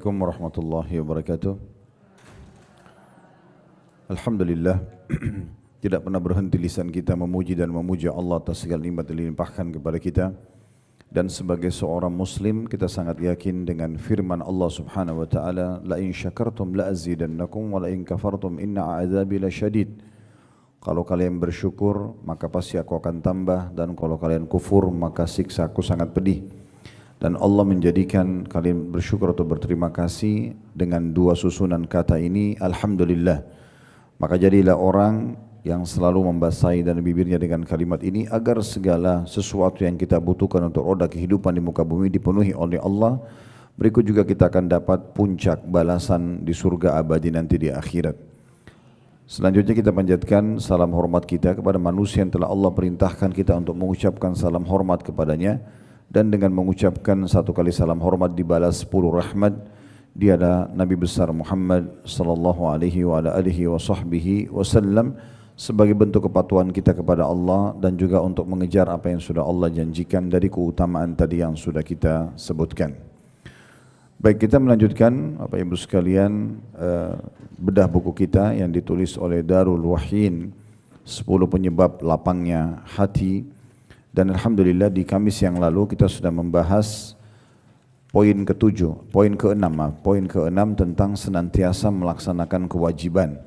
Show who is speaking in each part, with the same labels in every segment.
Speaker 1: Assalamualaikum warahmatullahi wabarakatuh. Alhamdulillah, tidak pernah berhenti lisan kita memuji dan memuja Allah atas segala nikmat yang dilimpahkan kepada kita. Dan sebagai seorang muslim kita sangat yakin dengan firman Allah Subhanahu wa taala, la in syakartum la azidannakum wa la in kafartum inna a'adzabi lasyadid. Kalau kalian bersyukur maka pasti aku akan tambah, dan kalau kalian kufur maka siksaku sangat pedih. Dan Allah menjadikan kalian bersyukur atau berterima kasih dengan dua susunan kata ini, Alhamdulillah. Maka jadilah orang yang selalu membasahi dan bibirnya dengan kalimat ini agar segala sesuatu yang kita butuhkan untuk roda kehidupan di muka bumi dipenuhi oleh Allah. Berikut juga kita akan dapat puncak balasan di surga abadi nanti di akhirat. Selanjutnya kita panjatkan salam hormat kita kepada manusia yang telah Allah perintahkan kita untuk mengucapkan salam hormat kepadanya. Dan dengan mengucapkan satu kali salam hormat dibalas 10 rahmat. Dia adalah Nabi besar Muhammad sallallahu alaihi wa ala alihi wa sahbihi wasallam, sebagai bentuk kepatuhan kita kepada Allah dan juga untuk mengejar apa yang sudah Allah janjikan dari keutamaan tadi yang sudah kita sebutkan. Baik, kita melanjutkan Bapak Ibu sekalian bedah buku kita yang ditulis oleh Darul Wahyin, 10 penyebab lapangnya hati. Dan Alhamdulillah di Kamis yang lalu kita sudah membahas poin ke-6 tentang senantiasa melaksanakan kewajiban.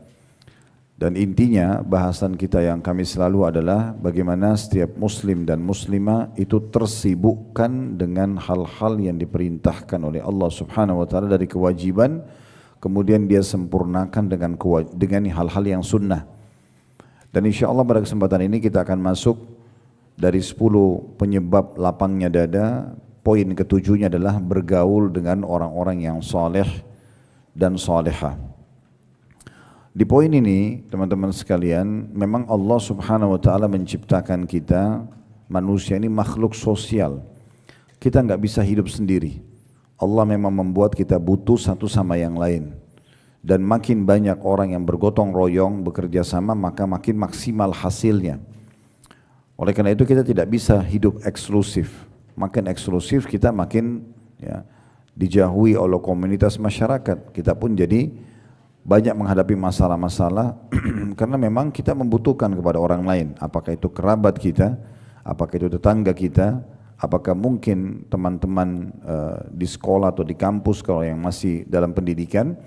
Speaker 1: Dan intinya bahasan kita yang Kamis lalu adalah bagaimana setiap muslim dan muslimah itu tersibukkan dengan hal-hal yang diperintahkan oleh Allah Subhanahu wa taala dari kewajiban, kemudian dia sempurnakan dengan hal-hal yang sunnah. Dan insyaallah pada kesempatan ini kita akan masuk dari 10 penyebab lapangnya dada. Poin ke-7 adalah bergaul dengan orang-orang yang soleh dan soleha. Di poin ini teman-teman sekalian, memang Allah Subhanahu wa taala menciptakan kita manusia ini makhluk sosial. Kita nggak bisa hidup sendiri. Allah memang membuat kita butuh satu sama yang lain. Dan makin banyak orang yang bergotong royong bekerja sama, maka makin maksimal hasilnya. Oleh karena itu kita tidak bisa hidup eksklusif. Makin eksklusif kita makin dijauhi oleh komunitas masyarakat. Kita pun jadi banyak menghadapi masalah-masalah karena memang kita membutuhkan kepada orang lain. Apakah itu kerabat kita, apakah itu tetangga kita, apakah mungkin teman-teman di sekolah atau di kampus kalau yang masih dalam pendidikan,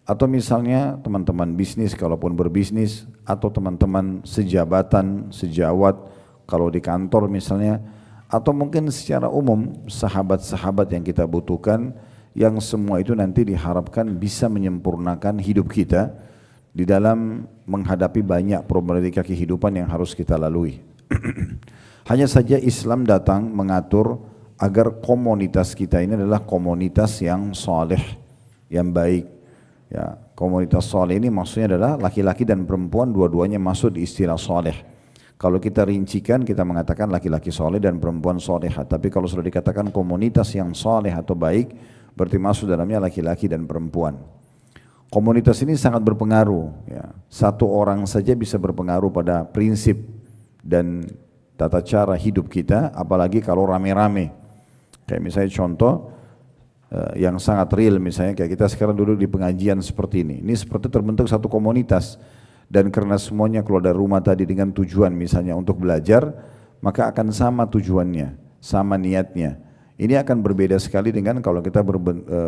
Speaker 1: atau misalnya teman-teman bisnis kalaupun berbisnis, atau teman-teman sejabatan, sejawat kalau di kantor misalnya, atau mungkin secara umum sahabat-sahabat yang kita butuhkan, yang semua itu nanti diharapkan bisa menyempurnakan hidup kita di dalam menghadapi banyak problematika kehidupan yang harus kita lalui. Hanya saja Islam datang mengatur agar komunitas kita ini adalah komunitas yang soleh, yang baik. Ya, komunitas soleh ini maksudnya adalah laki-laki dan perempuan dua-duanya masuk di istilah soleh. Kalau kita rincikan kita mengatakan laki-laki soleh dan perempuan soleha. Tapi kalau sudah dikatakan komunitas yang soleh atau baik, berarti masuk dalamnya laki-laki dan perempuan. Komunitas ini sangat berpengaruh. Ya. Satu orang saja bisa berpengaruh pada prinsip dan tata cara hidup kita, apalagi kalau rame-rame. Kayak misalnya contoh yang sangat real, misalnya kayak kita sekarang duduk di pengajian seperti ini. Ini seperti terbentuk satu komunitas. Dan karena semuanya keluar dari rumah tadi dengan tujuan misalnya untuk belajar, maka akan sama tujuannya, sama niatnya. Ini akan berbeda sekali dengan kalau kita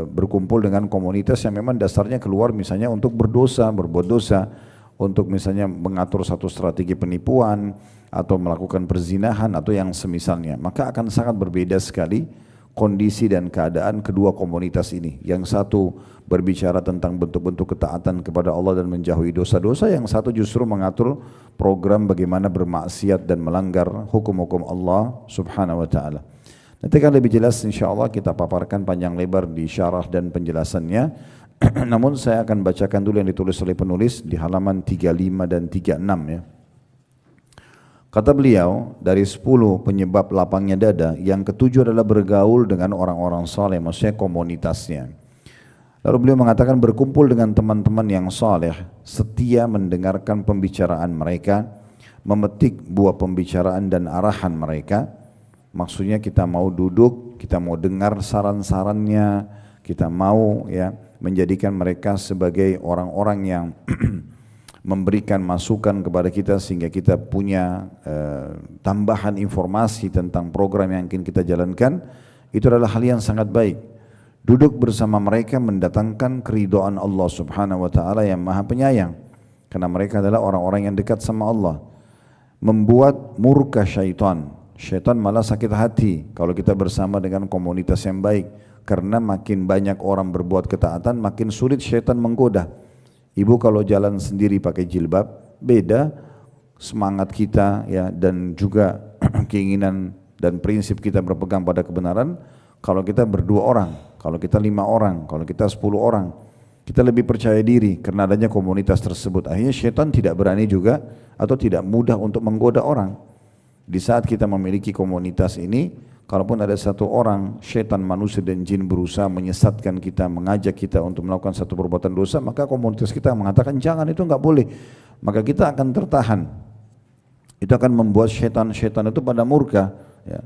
Speaker 1: berkumpul dengan komunitas yang memang dasarnya keluar misalnya untuk berdosa, berbuat dosa, untuk misalnya mengatur satu strategi penipuan, atau melakukan perzinahan, atau yang semisalnya. Maka akan sangat berbeda sekali kondisi dan keadaan kedua komunitas ini. Yang satu berbicara tentang bentuk-bentuk ketaatan kepada Allah dan menjauhi dosa-dosa, yang satu justru mengatur program bagaimana bermaksiat dan melanggar hukum-hukum Allah Subhanahu wa taala. Nanti akan lebih jelas insyaallah kita paparkan panjang lebar di syarah dan penjelasannya. Namun saya akan bacakan dulu yang ditulis oleh penulis di halaman 35 dan 36 ya. Kata beliau, dari 10 penyebab lapangnya dada, yang ke-7 adalah bergaul dengan orang-orang saleh, maksudnya komunitasnya. Lalu beliau mengatakan berkumpul dengan teman-teman yang saleh, setia mendengarkan pembicaraan mereka, memetik buah pembicaraan dan arahan mereka. Maksudnya kita mau duduk, kita mau dengar saran-sarannya, kita mau ya menjadikan mereka sebagai orang-orang yang memberikan masukan kepada kita sehingga kita punya tambahan informasi tentang program yang ingin kita jalankan, itu adalah hal yang sangat baik. Duduk bersama mereka mendatangkan keridhaan Allah Subhanahu wa taala yang Maha Penyayang, karena mereka adalah orang-orang yang dekat sama Allah. Membuat murka syaitan. Syaitan malah sakit hati kalau kita bersama dengan komunitas yang baik, karena makin banyak orang berbuat ketaatan, makin sulit syaitan menggoda. Ibu kalau jalan sendiri pakai jilbab, beda semangat kita ya, dan juga keinginan dan prinsip kita berpegang pada kebenaran. Kalau kita berdua orang, kalau kita 5 orang, kalau kita 10 orang, kita lebih percaya diri karena adanya komunitas tersebut. Akhirnya syaitan tidak berani juga atau tidak mudah untuk menggoda orang. Di saat kita memiliki komunitas ini, kalaupun ada satu orang, syaitan, manusia dan jin berusaha menyesatkan kita, mengajak kita untuk melakukan satu perbuatan dosa, maka komunitas kita mengatakan jangan, itu enggak boleh. Maka kita akan tertahan. Itu akan membuat syaitan itu pada murka. Ya.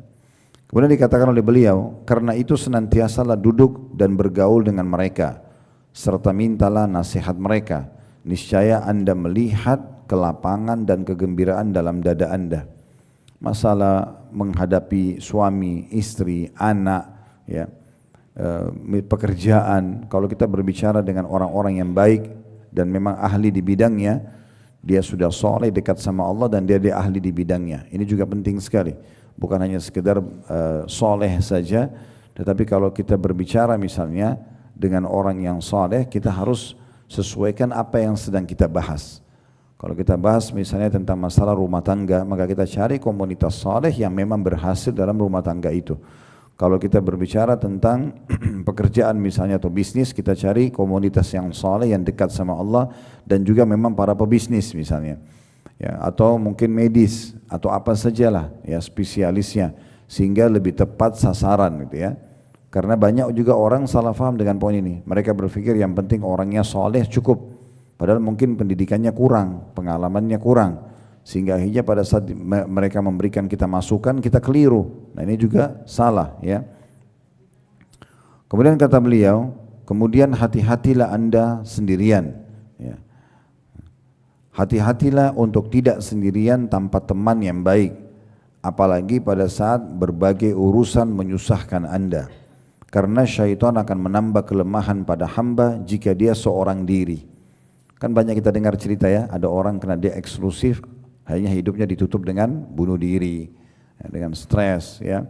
Speaker 1: Kemudian dikatakan oleh beliau, karena itu senantiasalah duduk dan bergaul dengan mereka, serta mintalah nasihat mereka. Niscaya Anda melihat kelapangan dan kegembiraan dalam dada Anda. Masalah menghadapi suami, istri, anak, ya, pekerjaan. Kalau kita berbicara dengan orang-orang yang baik dan memang ahli di bidangnya, dia sudah soleh, dekat sama Allah, dan dia ahli di bidangnya. Ini juga penting sekali. Bukan hanya sekedar soleh saja, tetapi kalau kita berbicara misalnya dengan orang yang soleh, kita harus sesuaikan apa yang sedang kita bahas. Kalau kita bahas misalnya tentang masalah rumah tangga, maka kita cari komunitas soleh yang memang berhasil dalam rumah tangga itu. Kalau kita berbicara tentang pekerjaan misalnya atau bisnis, kita cari komunitas yang soleh, yang dekat sama Allah, dan juga memang para pebisnis misalnya. Ya, atau mungkin medis atau apa sajalah ya spesialisnya, sehingga lebih tepat sasaran gitu ya. Karena banyak juga orang salah faham dengan poin ini. Mereka berpikir yang penting orangnya soleh cukup, padahal mungkin pendidikannya kurang, pengalamannya kurang, sehingga akhirnya pada saat mereka memberikan kita masukan, kita keliru. Nah ini juga salah ya. Kemudian kata beliau, kemudian hati-hatilah Anda sendirian ya. Hati-hatilah untuk tidak sendirian tanpa teman yang baik, apalagi pada saat berbagai urusan menyusahkan Anda. Karena syaitan akan menambah kelemahan pada hamba jika dia seorang diri. Kan banyak kita dengar cerita ya, ada orang karena dia eksklusif, hanya hidupnya ditutup dengan bunuh diri, ya, dengan stres ya.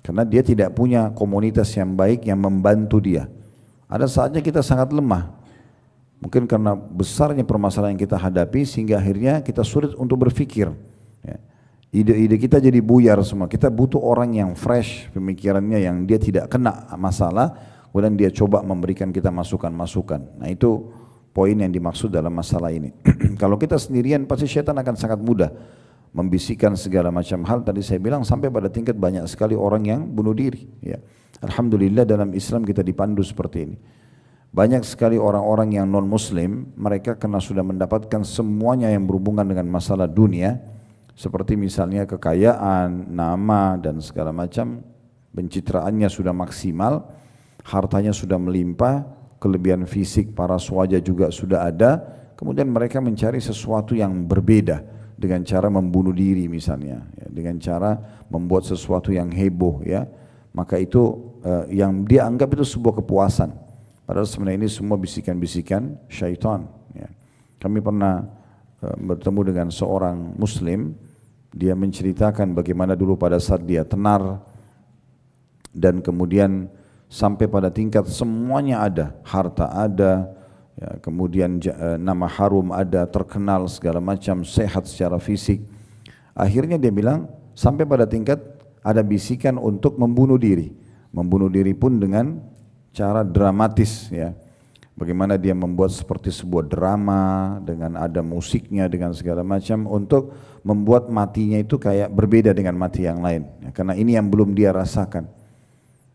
Speaker 1: Karena dia tidak punya komunitas yang baik yang membantu dia. Ada saatnya kita sangat lemah. Mungkin karena besarnya permasalahan yang kita hadapi sehingga akhirnya kita sulit untuk berpikir. Ya. Ide-ide kita jadi buyar semua. Kita butuh orang yang fresh pemikirannya, yang dia tidak kena masalah, kemudian dia coba memberikan kita masukan-masukan. Nah itu poin yang dimaksud dalam masalah ini. Kalau kita sendirian pasti syaitan akan sangat mudah membisikkan segala macam hal. Tadi saya bilang sampai pada tingkat banyak sekali orang yang bunuh diri. Ya. Alhamdulillah dalam Islam kita dipandu seperti ini. Banyak sekali orang-orang yang non-muslim, mereka karena sudah mendapatkan semuanya yang berhubungan dengan masalah dunia, seperti misalnya kekayaan, nama dan segala macam, pencitraannya sudah maksimal, hartanya sudah melimpah, kelebihan fisik para wajah juga sudah ada, kemudian mereka mencari sesuatu yang berbeda dengan cara membunuh diri misalnya, ya, dengan cara membuat sesuatu yang heboh ya, maka itu yang dia anggap itu sebuah kepuasan. Padahal sebenarnya ini semua bisikan-bisikan syaitan. Ya. Kami pernah bertemu dengan seorang muslim, dia menceritakan bagaimana dulu pada saat dia tenar, dan kemudian sampai pada tingkat semuanya ada, harta ada, ya, kemudian nama harum ada, terkenal segala macam, sehat secara fisik. Akhirnya dia bilang sampai pada tingkat ada bisikan untuk membunuh diri pun dengan cara dramatis ya. Bagaimana dia membuat seperti sebuah drama dengan ada musiknya dengan segala macam untuk membuat matinya itu kayak berbeda dengan mati yang lain ya, karena ini yang belum dia rasakan.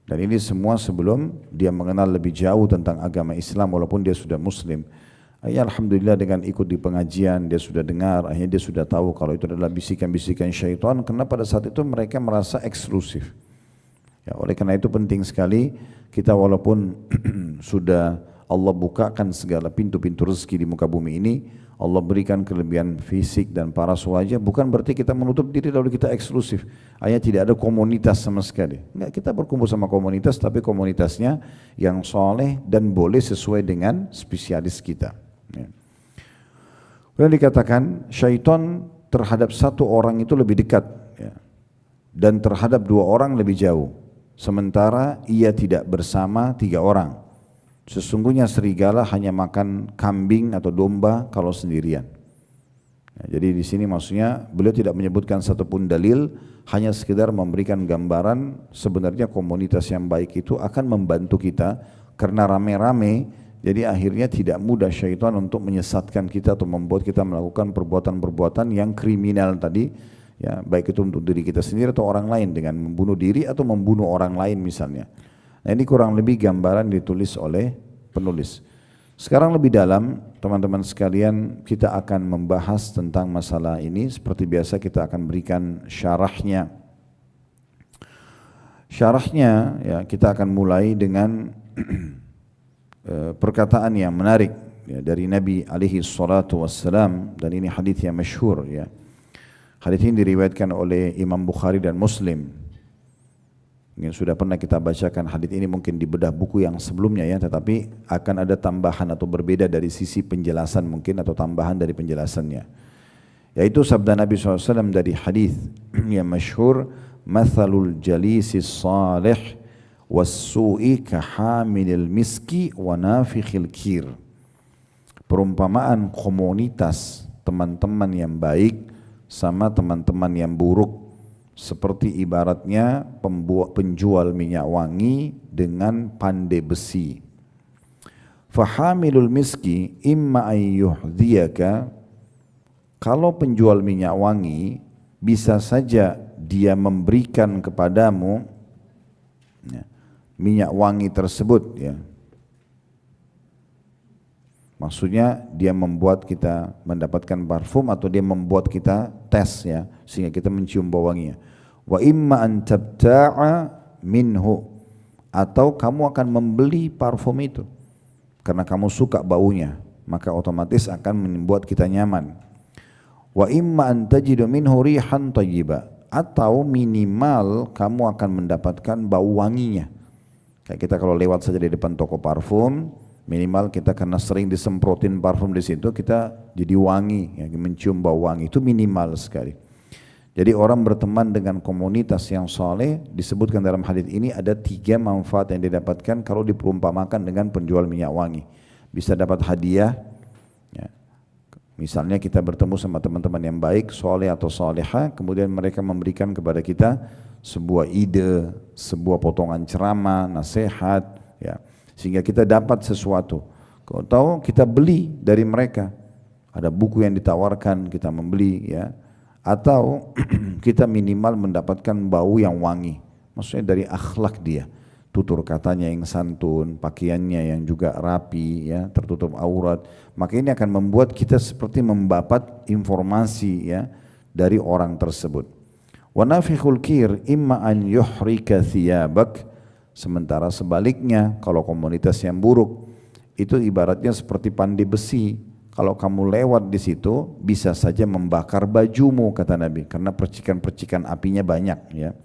Speaker 1: Dan ini semua sebelum dia mengenal lebih jauh tentang agama Islam walaupun dia sudah muslim. Ya, alhamdulillah dengan ikut di pengajian dia sudah dengar, akhirnya dia sudah tahu kalau itu adalah bisikan-bisikan syaitan, karena pada saat itu mereka merasa eksklusif. Ya, oleh karena itu penting sekali kita walaupun sudah Allah bukakan segala pintu-pintu rezeki di muka bumi ini, Allah berikan kelebihan fisik dan paras wajah, bukan berarti kita menutup diri lalu kita eksklusif. Hanya tidak ada komunitas sama sekali. Enggak, kita berkumpul sama komunitas, tapi komunitasnya yang soleh dan boleh sesuai dengan spesialis kita. Ya. Kemudian dikatakan syaitan terhadap satu orang itu lebih dekat, ya, dan terhadap dua orang lebih jauh. Sementara ia tidak bersama tiga orang. Sesungguhnya serigala hanya makan kambing atau domba kalau sendirian. Ya, jadi di sini maksudnya beliau tidak menyebutkan satupun dalil, hanya sekedar memberikan gambaran sebenarnya komunitas yang baik itu akan membantu kita karena rame-rame. Jadi akhirnya tidak mudah syaitan untuk menyesatkan kita atau membuat kita melakukan perbuatan-perbuatan yang kriminal tadi, ya, baik itu untuk diri kita sendiri atau orang lain dengan membunuh diri atau membunuh orang lain misalnya. Nah, ini kurang lebih gambaran ditulis oleh penulis. Sekarang lebih dalam teman-teman sekalian, kita akan membahas tentang masalah ini. Seperti biasa kita akan berikan syarahnya. Syarahnya ya, kita akan mulai dengan perkataan yang menarik ya, dari Nabi alaihi salatu wassalam, dan ini hadis yang masyhur ya. Hadis ini diriwayatkan oleh Imam Bukhari dan Muslim. Yang sudah pernah kita bacakan hadis ini mungkin di bedah buku yang sebelumnya ya, tetapi akan ada tambahan atau berbeda dari sisi penjelasan mungkin atau tambahan dari penjelasannya. Yaitu sabda Nabi SAW dari hadis yang masyhur, "Mathalul jalisis salih was-su'i kahamilil miski wa nafikhil kir." Perumpamaan komunitas teman-teman yang baik sama teman-teman yang buruk seperti ibaratnya penjual minyak wangi dengan pandai besi. Fahamilul miski imma ayyuhdhiyaka, kalau penjual minyak wangi bisa saja dia memberikan kepadamu ya, minyak wangi tersebut ya. Maksudnya dia membuat kita mendapatkan parfum atau dia membuat kita tes ya, sehingga kita mencium bau wanginya. Wa imma an tabta'a minhu, atau kamu akan membeli parfum itu karena kamu suka baunya, maka otomatis akan membuat kita nyaman. Wa imma an tajidu minhu rihan thayyiba, atau minimal kamu akan mendapatkan bau wanginya. Kayak kita kalau lewat saja di depan toko parfum, minimal kita karena sering disemprotin parfum di situ, kita jadi wangi, ya, mencium bau wangi, itu minimal sekali. Jadi orang berteman dengan komunitas yang soleh, disebutkan dalam hadis ini ada 3 manfaat yang didapatkan kalau diperumpamakan dengan penjual minyak wangi. Bisa dapat hadiah, ya. Misalnya kita bertemu sama teman-teman yang baik, soleh atau soleha, kemudian mereka memberikan kepada kita sebuah ide, sebuah potongan ceramah, nasihat, ya, sehingga kita dapat sesuatu. Atau kita beli dari mereka, ada buku yang ditawarkan, kita membeli ya. Atau kita minimal mendapatkan bau yang wangi, maksudnya dari akhlak dia, tutur katanya yang santun, pakaiannya yang juga rapi ya, tertutup aurat, maka ini akan membuat kita seperti mendapat informasi ya dari orang tersebut. Wa nafikhul kir imma an yuhrika thiyabak, sementara sebaliknya kalau komunitas yang buruk itu ibaratnya seperti pandai besi. Kalau kamu lewat di situ bisa saja membakar bajumu, kata Nabi, karena percikan-percikan apinya banyak ya.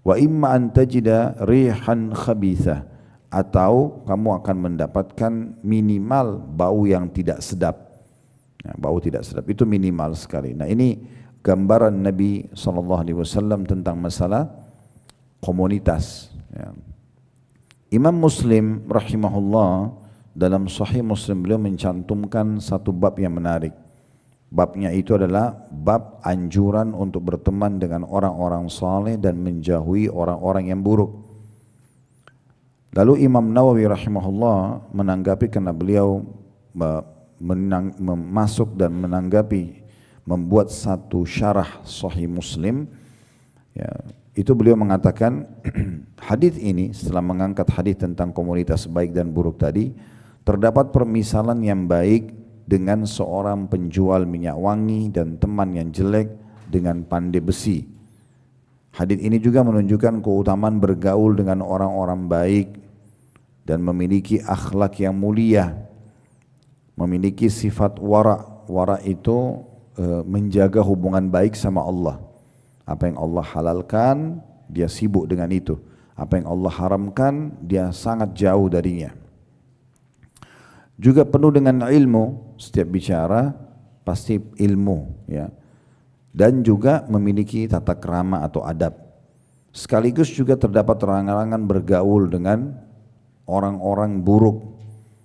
Speaker 1: Wa imma an tajida rihan khabitha, atau kamu akan mendapatkan minimal bau yang tidak sedap. Ya, bau tidak sedap itu minimal sekali. Nah, ini gambaran Nabi SAW tentang masalah komunitas ya. Imam Muslim rahimahullah dalam Sahih Muslim beliau mencantumkan satu bab yang menarik. Babnya itu adalah bab anjuran untuk berteman dengan orang-orang saleh dan menjauhi orang-orang yang buruk. Lalu Imam Nawawi rahimahullah menanggapi, karena beliau masuk dan menanggapi, membuat satu syarah Sahih Muslim ya, itu beliau mengatakan hadis ini setelah mengangkat hadis tentang komunitas baik dan buruk tadi, terdapat permisalan yang baik dengan seorang penjual minyak wangi dan teman yang jelek dengan pandai besi. Hadits ini juga menunjukkan keutamaan bergaul dengan orang-orang baik dan memiliki akhlak yang mulia, memiliki sifat wara. Wara itu menjaga hubungan baik sama Allah. Apa yang Allah halalkan, dia sibuk dengan itu. Apa yang Allah haramkan, dia sangat jauh darinya. Juga penuh dengan ilmu, setiap bicara pasti ilmu, ya. Dan juga memiliki tata krama atau adab. Sekaligus juga terdapat larangan bergaul dengan orang-orang buruk,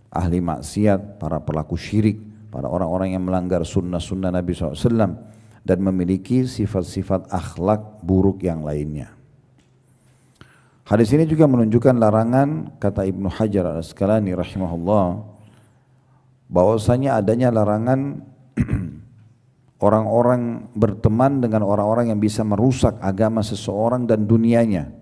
Speaker 1: ahli maksiat, para pelaku syirik, para orang-orang yang melanggar sunnah-sunnah Nabi SAW, dan memiliki sifat-sifat akhlak buruk yang lainnya. Hadis ini juga menunjukkan larangan, kata Ibnu Hajar Al-Asqalani rahimahullah, bahwasanya adanya larangan orang-orang berteman dengan orang-orang yang bisa merusak agama seseorang dan dunianya,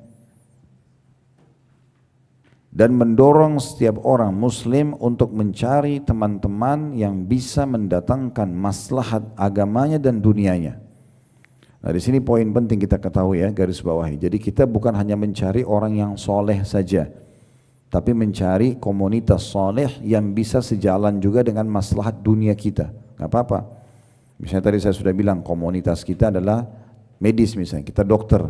Speaker 1: dan mendorong setiap orang muslim untuk mencari teman-teman yang bisa mendatangkan maslahat agamanya dan dunianya. Nah, di sini poin penting kita ketahui, ya, garis bawahi. Jadi kita bukan hanya mencari orang yang soleh saja, tapi mencari komunitas soleh yang bisa sejalan juga dengan maslahat dunia kita. Gak apa-apa. Misalnya tadi saya sudah bilang komunitas kita adalah medis, misalnya kita dokter.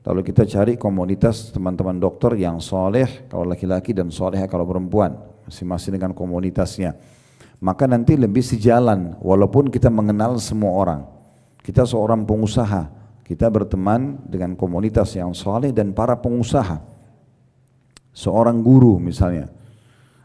Speaker 1: Kalau kita cari komunitas teman-teman dokter yang soleh kalau laki-laki dan soleh kalau perempuan, masing-masing dengan komunitasnya, maka nanti lebih sejalan walaupun kita mengenal semua orang. Kita seorang pengusaha, kita berteman dengan komunitas yang soleh dan para pengusaha. Seorang guru misalnya,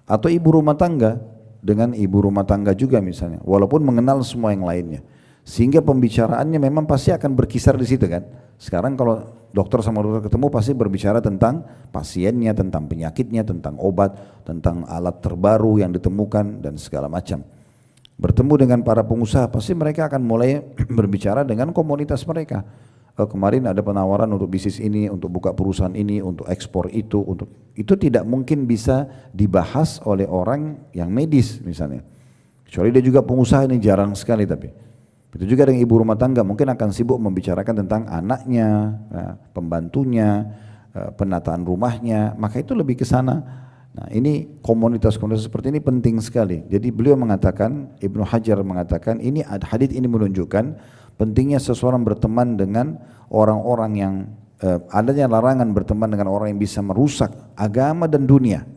Speaker 1: atau ibu rumah tangga dengan ibu rumah tangga juga misalnya, walaupun mengenal semua yang lainnya, sehingga pembicaraannya memang pasti akan berkisar di situ kan. Sekarang kalau dokter sama dokter ketemu pasti berbicara tentang pasiennya, tentang penyakitnya, tentang obat, tentang alat terbaru yang ditemukan dan segala macam. Bertemu dengan para pengusaha pasti mereka akan mulai berbicara dengan komunitas mereka. Kemarin ada penawaran untuk bisnis ini, untuk buka perusahaan ini, untuk ekspor itu, itu tidak mungkin bisa dibahas oleh orang yang medis misalnya. Kecuali dia juga pengusaha, ini jarang sekali tapi. Itu juga dengan ibu rumah tangga mungkin akan sibuk membicarakan tentang anaknya, pembantunya, penataan rumahnya, maka itu lebih ke sana. Nah, ini komunitas-komunitas seperti ini penting sekali. Jadi beliau mengatakan, Ibnu Hajar mengatakan, ini hadits ini menunjukkan pentingnya seseorang berteman dengan orang-orang yang adanya larangan berteman dengan orang yang bisa merusak agama dan dunia.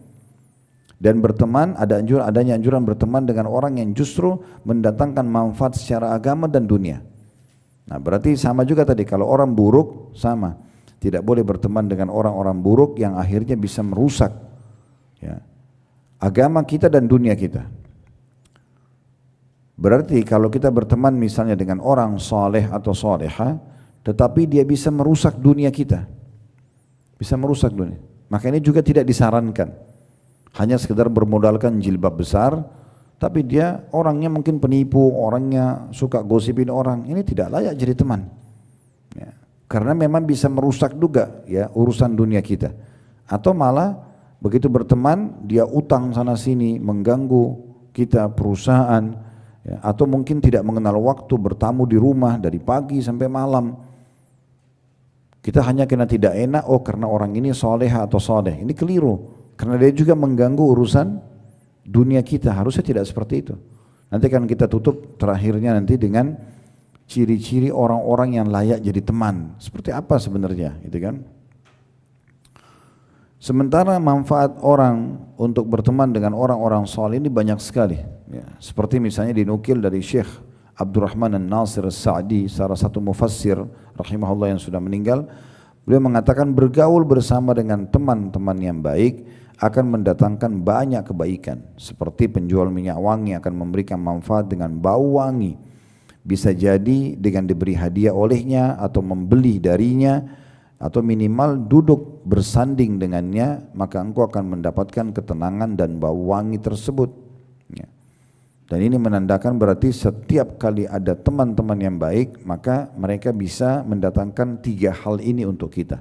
Speaker 1: Dan berteman, adanya anjuran berteman dengan orang yang justru mendatangkan manfaat secara agama dan dunia. Nah, berarti sama juga tadi, kalau orang buruk sama. Tidak boleh berteman dengan orang-orang buruk yang akhirnya bisa merusak, ya, agama kita dan dunia kita. Berarti kalau kita berteman misalnya dengan orang soleh atau soleha, tetapi dia bisa merusak dunia kita, bisa merusak dunia, maka ini juga tidak disarankan. Hanya sekedar bermodalkan jilbab besar, tapi dia orangnya mungkin penipu, orangnya suka gosipin orang, ini tidak layak jadi teman, ya, karena memang bisa merusak juga, ya, urusan dunia kita. Atau malah begitu berteman dia utang sana sini, mengganggu kita, perusahaan, ya, atau mungkin tidak mengenal waktu, bertamu di rumah dari pagi sampai malam. Kita hanya kena tidak enak, oh karena orang ini soleha atau soleh, ini keliru. Karena dia juga mengganggu urusan dunia kita, harusnya tidak seperti itu. Nanti kan kita tutup terakhirnya nanti dengan ciri-ciri orang-orang yang layak jadi teman. Seperti apa sebenarnya, gitu kan? Sementara manfaat orang untuk berteman dengan orang-orang soleh ini banyak sekali. Ya, seperti misalnya dinukil dari Syekh Abdurrahman An-Nasir As-Sa'di, salah satu mufassir rahimahullah yang sudah meninggal. Beliau mengatakan bergaul bersama dengan teman-teman yang baik akan mendatangkan banyak kebaikan. Seperti penjual minyak wangi akan memberikan manfaat dengan bau wangi. Bisa jadi dengan diberi hadiah olehnya atau membeli darinya, atau minimal duduk bersanding dengannya, maka engkau akan mendapatkan ketenangan dan bau wangi tersebut, ya. Dan ini menandakan berarti setiap kali ada teman-teman yang baik, maka mereka bisa mendatangkan 3 hal ini untuk kita.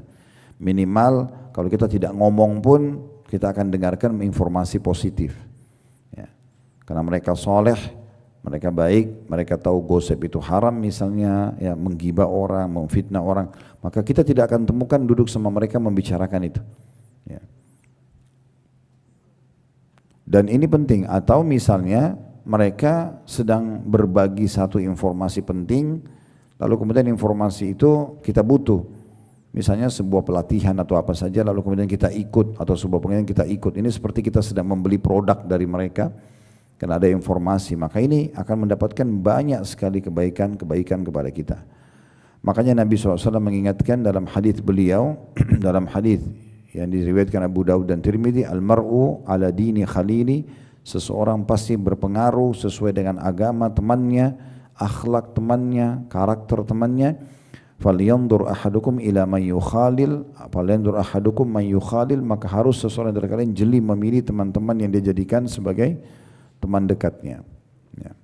Speaker 1: Minimal kalau kita tidak ngomong pun kita akan dengarkan informasi positif, ya. Karena mereka soleh, mereka baik, mereka tahu gosip itu haram misalnya, ya menggibah orang, memfitnah orang, maka kita tidak akan temukan duduk sama mereka membicarakan itu. Ya. Dan ini penting, atau misalnya mereka sedang berbagi satu informasi penting, lalu kemudian informasi itu kita butuh, misalnya sebuah pelatihan atau apa saja, lalu kemudian kita ikut, atau sebuah pengajian kita ikut, ini seperti kita sedang membeli produk dari mereka, karena ada informasi, maka ini akan mendapatkan banyak sekali kebaikan kepada kita. Makanya Nabi SAW mengingatkan dalam hadis beliau, dalam hadis yang diriwayatkan Abu Daud dan Tirmidzi, al-mar'u ala dini khalili, seseorang pasti berpengaruh sesuai dengan agama temannya, akhlak temannya, karakter temannya. Falyanzur ahadukum ila man yukhalil, falyanzur ahadukum man yukhalil, maka harus seseorang dari kalian jeli memilih teman-teman yang dia jadikan sebagai teman dekatnya. Ya.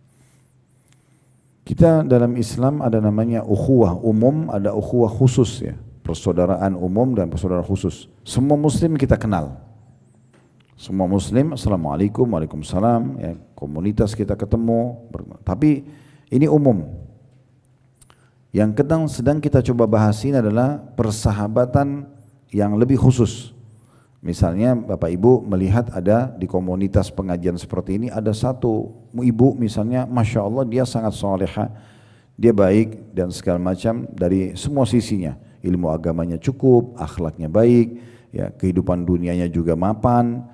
Speaker 1: Kita dalam Islam ada namanya ukhuwah umum, ada ukhuwah khusus, ya, persaudaraan umum dan persaudaraan khusus. Semua muslim kita kenal. Semua muslim, assalamualaikum, waalaikumsalam, ya, komunitas kita ketemu, tapi ini umum. Yang sedang kita coba bahas ini adalah persahabatan yang lebih khusus. Misalnya Bapak Ibu melihat ada di komunitas pengajian seperti ini, ada satu ibu misalnya, Masya Allah dia sangat soleha, dia baik dan segala macam dari semua sisinya, ilmu agamanya cukup, akhlaknya baik, ya, kehidupan dunianya juga mapan,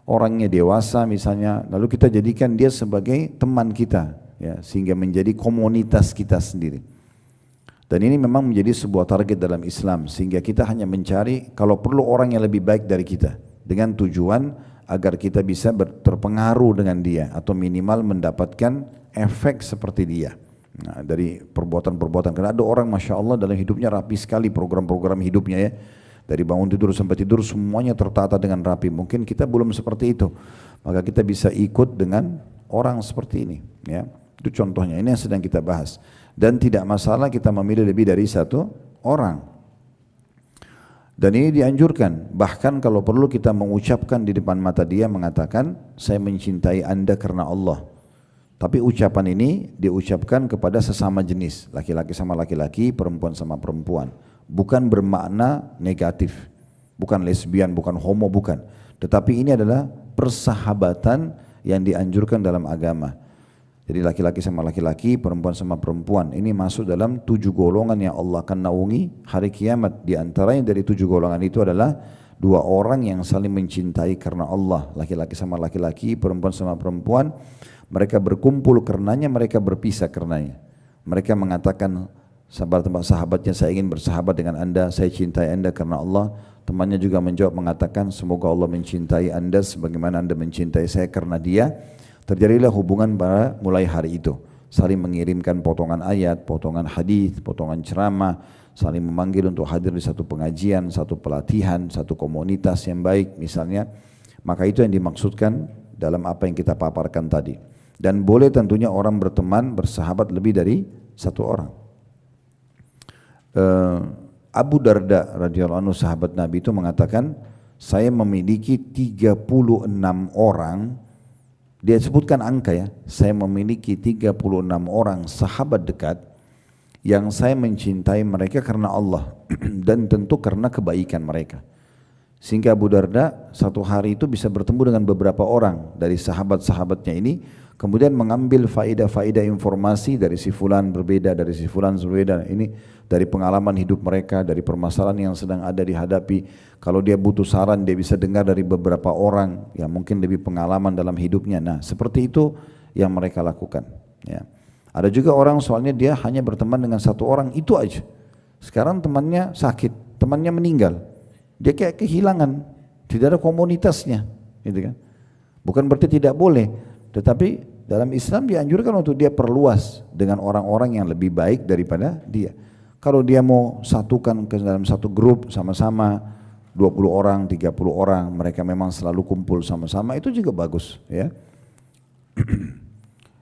Speaker 1: orangnya dewasa misalnya, lalu kita jadikan dia sebagai teman kita, ya, sehingga menjadi komunitas kita sendiri. Dan ini memang menjadi sebuah target dalam Islam, sehingga kita hanya mencari kalau perlu orang yang lebih baik dari kita, dengan tujuan agar kita bisa terpengaruh dengan dia, atau minimal mendapatkan efek seperti dia. Nah, dari perbuatan-perbuatan, karena ada orang Masya Allah dalam hidupnya rapi sekali program-program hidupnya, ya, dari bangun tidur sampai tidur semuanya tertata dengan rapi. Mungkin kita belum seperti itu, maka kita bisa ikut dengan orang seperti ini, ya. Itu contohnya, ini yang sedang kita bahas. Dan tidak masalah kita memilih lebih dari satu orang. Dan ini dianjurkan, bahkan kalau perlu kita mengucapkan di depan mata dia, mengatakan saya mencintai anda karena Allah. Tapi ucapan ini diucapkan kepada sesama jenis, laki-laki sama laki-laki, perempuan sama perempuan. Bukan bermakna negatif, bukan lesbian, bukan homo, bukan. Tetapi ini adalah persahabatan yang dianjurkan dalam agama. Jadi laki-laki sama laki-laki, perempuan sama perempuan. Ini masuk dalam 7 golongan yang Allah akan naungi hari kiamat. Di antaranya dari 7 golongan itu adalah 2 orang yang saling mencintai karena Allah. Laki-laki sama laki-laki, perempuan sama perempuan. Mereka berkumpul karenanya, mereka berpisah karenanya. Mereka mengatakan, sahabatnya, saya ingin bersahabat dengan anda, saya cintai anda karena Allah. Temannya juga menjawab mengatakan, semoga Allah mencintai anda sebagaimana anda mencintai saya karena dia. Terjadilah hubungan pada mulai hari itu, saling mengirimkan potongan ayat, potongan hadis, potongan ceramah, saling memanggil untuk hadir di satu pengajian, satu pelatihan, satu komunitas yang baik misalnya. Maka itu yang dimaksudkan dalam apa yang kita paparkan tadi. Dan boleh tentunya orang berteman, bersahabat lebih dari satu orang. Abu Darda radhiyallahu anhu, sahabat Nabi itu mengatakan, saya memiliki 36 orang. Dia sebutkan angka, ya, saya memiliki 36 orang sahabat dekat yang saya mencintai mereka karena Allah dan tentu karena kebaikan mereka. Sehingga Abu Darda satu hari itu bisa bertemu dengan beberapa orang dari sahabat-sahabatnya ini, kemudian mengambil faedah-faedah informasi dari si fulan berbeda, dari si fulan berbeda. Ini dari pengalaman hidup mereka, dari permasalahan yang sedang ada dihadapi. Kalau dia butuh saran, dia bisa dengar dari beberapa orang yang mungkin lebih pengalaman dalam hidupnya. Nah, seperti itu yang mereka lakukan, ya. Ada juga orang soalnya dia hanya berteman dengan satu orang, itu aja. Sekarang temannya sakit, temannya meninggal, dia kayak kehilangan, tidak ada komunitasnya, gitu kan. Bukan berarti tidak boleh, tetapi dalam Islam dianjurkan untuk dia perluas dengan orang-orang yang lebih baik daripada dia. Kalau dia mau satukan ke dalam satu grup sama-sama 20 orang, 30 orang, mereka memang selalu kumpul sama-sama, itu juga bagus, ya.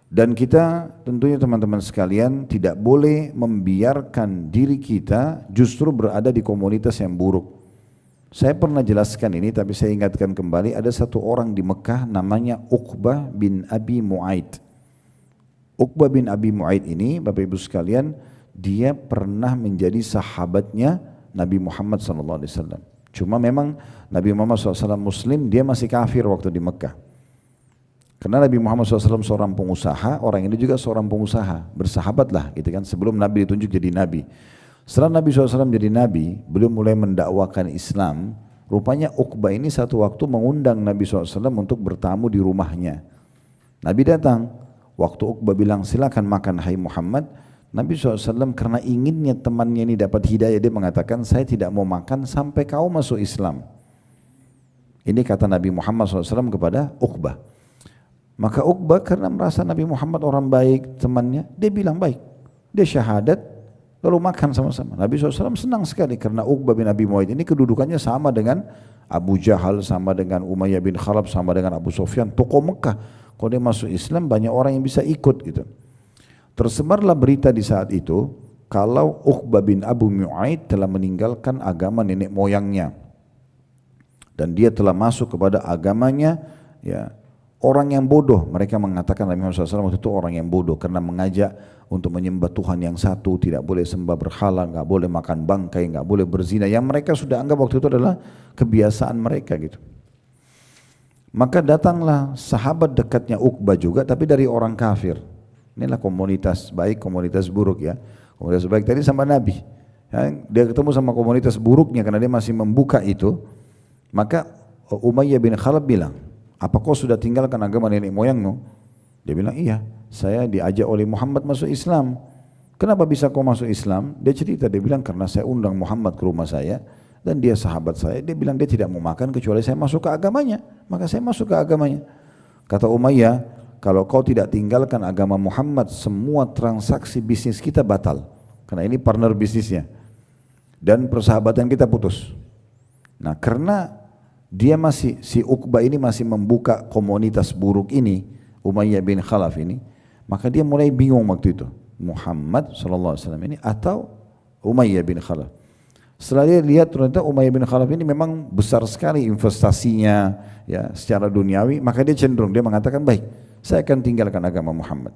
Speaker 1: Dan kita tentunya teman-teman sekalian tidak boleh membiarkan diri kita justru berada di komunitas yang buruk. Saya pernah jelaskan ini, tapi saya ingatkan kembali, ada satu orang di Mekah namanya Uqbah bin Abi Mu'aid. Uqbah bin Abi Mu'aid ini, Bapak Ibu sekalian, dia pernah menjadi sahabatnya Nabi Muhammad SAW. Cuma memang Nabi Muhammad SAW Muslim, dia masih kafir waktu di Mekah. Karena Nabi Muhammad SAW seorang pengusaha, orang ini juga seorang pengusaha, bersahabatlah gitu kan, sebelum Nabi ditunjuk jadi Nabi. Setelah Nabi SAW jadi Nabi, beliau mulai mendakwakan Islam. Rupanya Uqbah ini satu waktu mengundang Nabi SAW untuk bertamu di rumahnya. Nabi datang, waktu Uqbah bilang silakan makan hai Muhammad, Nabi SAW karena inginnya temannya ini dapat hidayah, dia mengatakan saya tidak mau makan sampai kau masuk Islam. Ini kata Nabi Muhammad SAW kepada Uqbah. Maka Uqbah karena merasa Nabi Muhammad orang baik temannya, dia bilang baik. Dia syahadat, lalu makan sama-sama. Nabi SAW senang sekali karena Uqbah bin Abi Mu'aid ini kedudukannya sama dengan Abu Jahal, sama dengan Umayyah bin Khalaf, sama dengan Abu Sufyan, tokoh Mekah. Kalau dia masuk Islam banyak orang yang bisa ikut gitu. Tersebarlah berita di saat itu kalau Uqbah bin Abu Mu'aid telah meninggalkan agama nenek moyangnya dan dia telah masuk kepada agamanya ya orang yang bodoh. Mereka mengatakan Nabi Muhammad SAW waktu itu orang yang bodoh karena mengajak untuk menyembah Tuhan yang satu, tidak boleh sembah berhala, nggak boleh makan bangkai, nggak boleh berzina, yang mereka sudah anggap waktu itu adalah kebiasaan mereka gitu. Maka datanglah sahabat dekatnya Uqbah juga, tapi dari orang kafir. Inilah komunitas baik, komunitas buruk ya. Komunitas baik tadi sama Nabi. Ya, dia ketemu sama komunitas buruknya karena dia masih membuka itu. Maka Umayyah bin Khalaf bilang, apa kau sudah tinggalkan agama nenek moyangmu? Dia bilang, iya, saya diajak oleh Muhammad masuk Islam. Kenapa bisa kau masuk Islam? Dia cerita, dia bilang karena saya undang Muhammad ke rumah saya dan dia sahabat saya. Dia bilang dia tidak mau makan kecuali saya masuk ke agamanya. Maka saya masuk ke agamanya. Kata Umayyah, kalau kau tidak tinggalkan agama Muhammad, semua transaksi bisnis kita batal. Karena ini partner bisnisnya. Dan persahabatan kita putus. Nah karena dia masih, si Uqbah ini masih membuka komunitas buruk ini, Umayyah bin Khalaf ini, maka dia mulai bingung waktu itu. Muhammad SAW ini atau Umayyah bin Khalaf. Setelah dia lihat ternyata Umayyah bin Khalaf ini memang besar sekali investasinya ya secara duniawi, maka dia cenderung, dia mengatakan baik, saya akan tinggalkan agama Muhammad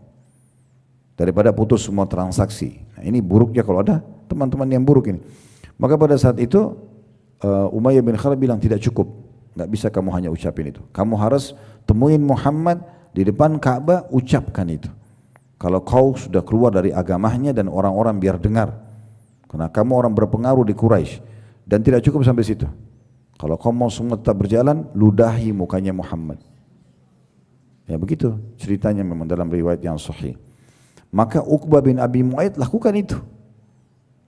Speaker 1: daripada putus semua transaksi. Nah, ini buruknya kalau ada teman-teman yang buruk ini. Maka pada saat itu Umayyah bin Khalaf bilang tidak cukup, nggak bisa kamu hanya ucapin itu. Kamu harus temuin Muhammad di depan Ka'bah, ucapkan itu. Kalau kau sudah keluar dari agamanya dan orang-orang biar dengar, karena kamu orang berpengaruh di Quraisy. Dan tidak cukup sampai situ. Kalau kau mau semua tetap berjalan, ludahi mukanya Muhammad. Ya begitu ceritanya memang dalam riwayat yang sahih. Maka Uqbah bin Abi Mu'aid lakukan itu.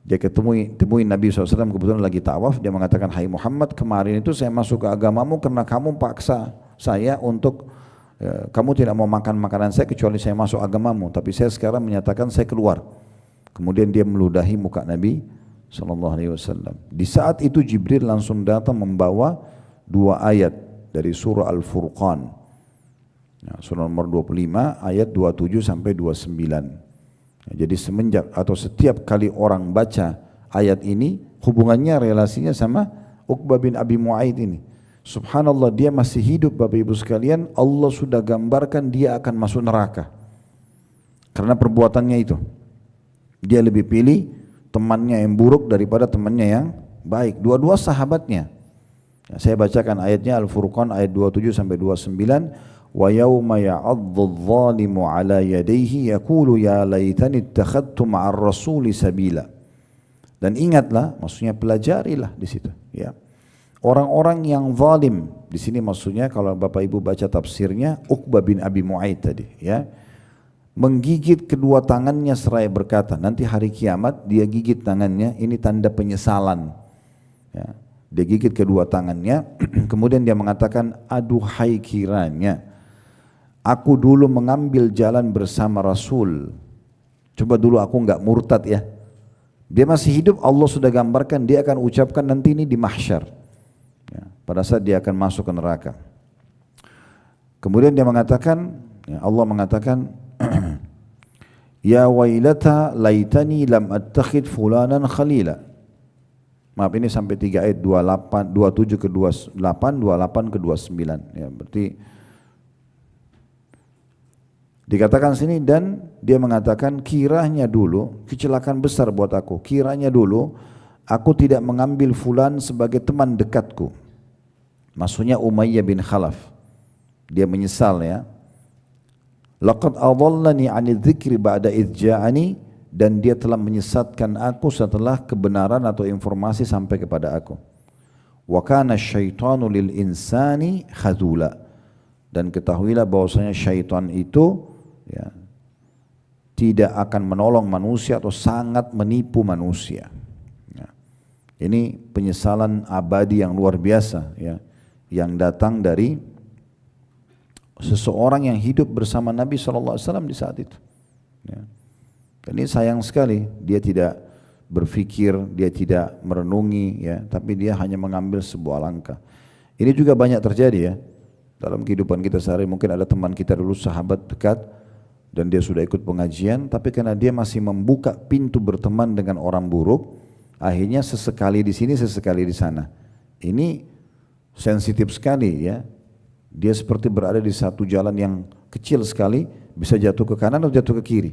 Speaker 1: Dia temuin Nabi SAW kebetulan lagi tawaf, dia mengatakan, hai Muhammad, kemarin itu saya masuk ke agamamu karena kamu paksa saya untuk kamu tidak mau makan makanan saya kecuali saya masuk agamamu, tapi saya sekarang menyatakan saya keluar. Kemudian dia meludahi muka Nabi SAW. Di saat itu Jibril langsung datang membawa 2 ayat dari surah Al-Furqan, surah nomor 25 ayat 27 sampai 29. Jadi semenjak atau setiap kali orang baca ayat ini, hubungannya relasinya sama Uqbah bin Abi Mu'aid ini. Subhanallah, dia masih hidup Bapak Ibu sekalian, Allah sudah gambarkan dia akan masuk neraka karena perbuatannya itu. Dia lebih pilih temannya yang buruk daripada temannya yang baik. Dua-dua sahabatnya. Saya bacakan ayatnya Al-Furqan ayat 27 sampai 29. Wa yawma ya'addu adh-dhalimu 'ala yadayhi yaqulu ya laitani ittakhadtu ma'ar rasuli sabila. Dan ingatlah, maksudnya pelajarilah di situ, ya. Orang-orang yang zalim di sini maksudnya kalau Bapak Ibu baca tafsirnya Uqbah bin Abi Mu'aid tadi, ya. Menggigit kedua tangannya seraya berkata, nanti hari kiamat dia gigit tangannya, ini tanda penyesalan. Ya. Dia gigit kedua tangannya, kemudian dia mengatakan, aduhai kiranya aku dulu mengambil jalan bersama Rasul. Coba dulu aku enggak murtad ya. Dia masih hidup, Allah sudah gambarkan dia akan ucapkan nanti ini di mahsyar. Ya, pada saat dia akan masuk ke neraka. Kemudian dia mengatakan, ya, Allah mengatakan, ya wailata laitani lam attakhid fulanan khalila. Maaf, ini sampai 3 ayat 28, 27 ke 28, 28 ke 29. Ya, berarti Dikatakan sini dan dia mengatakan kiranya dulu kecelakaan besar buat aku. Kiranya dulu aku tidak mengambil fulan sebagai teman dekatku. Maksudnya Umayyah bin Khalaf. Dia menyesal ya. Laqad adallani 'ani dzikri ba'da idh ja'ani, dan dia telah menyesatkan aku setelah kebenaran atau informasi sampai kepada aku. Wa kana syaitanu lil insani khadula, dan ketahuilah bahwasanya syaitan itu ya, tidak akan menolong manusia atau sangat menipu manusia. Ya. Ini penyesalan abadi yang luar biasa ya, yang datang dari seseorang yang hidup bersama Nabi SAW di saat itu. Ya. Ini sayang sekali, dia tidak berpikir, dia tidak merenungi, ya, tapi dia hanya mengambil sebuah langkah. Ini juga banyak terjadi ya dalam kehidupan kita sehari. Mungkin ada teman kita dulu sahabat dekat dan dia sudah ikut pengajian, tapi karena dia masih membuka pintu berteman dengan orang buruk, akhirnya sesekali di sini, sesekali di sana. Ini sensitif sekali ya. Dia seperti berada di satu jalan yang kecil sekali, bisa jatuh ke kanan atau jatuh ke kiri.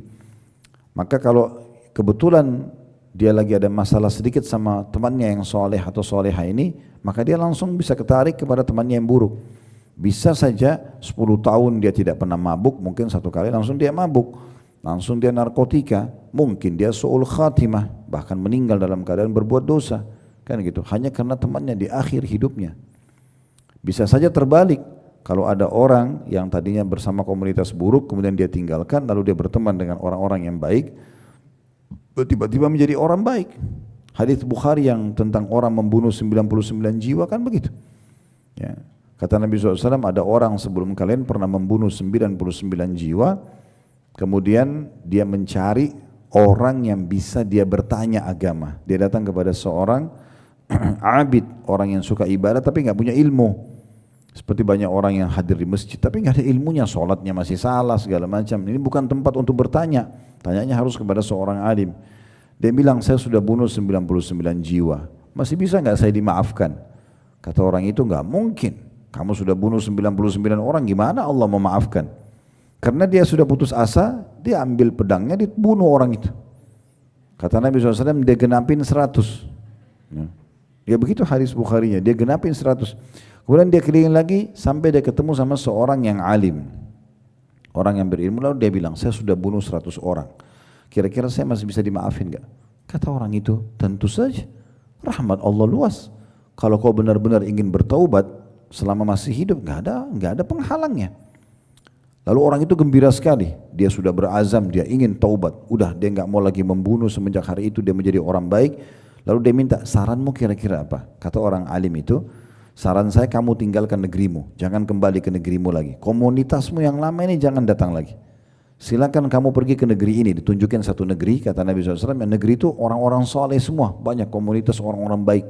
Speaker 1: Maka kalau kebetulan dia lagi ada masalah sedikit sama temannya yang soleh atau soleha ini, maka dia langsung bisa ketarik kepada temannya yang buruk. Bisa saja 10 tahun dia tidak pernah mabuk, mungkin satu kali langsung dia mabuk, langsung dia narkotika, mungkin dia su'ul khatimah, bahkan meninggal dalam keadaan berbuat dosa, kan gitu. Hanya karena temannya di akhir hidupnya. Bisa saja terbalik. Kalau ada orang yang tadinya bersama komunitas buruk, kemudian dia tinggalkan, lalu dia berteman dengan orang-orang yang baik, tiba-tiba menjadi orang baik. Hadits Bukhari yang tentang orang membunuh 99 jiwa kan begitu. Ya. Kata Nabi SAW, ada orang sebelum kalian pernah membunuh 99 jiwa, kemudian dia mencari orang yang bisa dia bertanya agama. Dia datang kepada seorang abid, orang yang suka ibadah tapi nggak punya ilmu. Seperti banyak orang yang hadir di masjid tapi nggak ada ilmunya, sholatnya masih salah segala macam. Ini bukan tempat untuk bertanya, tanyanya harus kepada seorang alim. Dia bilang, saya sudah bunuh 99 jiwa, masih bisa nggak saya dimaafkan? Kata orang itu, nggak mungkin, kamu sudah bunuh 99 orang, gimana Allah memaafkan? Karena dia sudah putus asa, dia ambil pedangnya, dibunuh orang itu. Kata Nabi SAW, dia genapin 100. Ya begitu hadis Bukharinya, dia genapin 100. Kemudian dia keliling lagi sampai dia ketemu sama seorang yang alim, orang yang berilmu. Lalu dia bilang, saya sudah bunuh 100 orang, kira-kira saya masih bisa dimaafin gak? Kata orang itu, tentu saja, rahmat Allah luas. Kalau kau benar-benar ingin bertaubat selama masih hidup, gak ada penghalangnya. Lalu orang itu gembira sekali, dia sudah berazam, dia ingin taubat. Udah, dia gak mau lagi membunuh. Semenjak hari itu dia menjadi orang baik. Lalu dia minta, saranmu kira-kira apa? Kata orang alim itu, saran saya kamu tinggalkan negerimu, jangan kembali ke negerimu lagi. Komunitasmu yang lama ini jangan datang lagi. Silakan kamu pergi ke negeri ini, ditunjukin satu negeri, kata Nabi SAW, yang negeri itu orang-orang soleh semua, banyak komunitas orang-orang baik.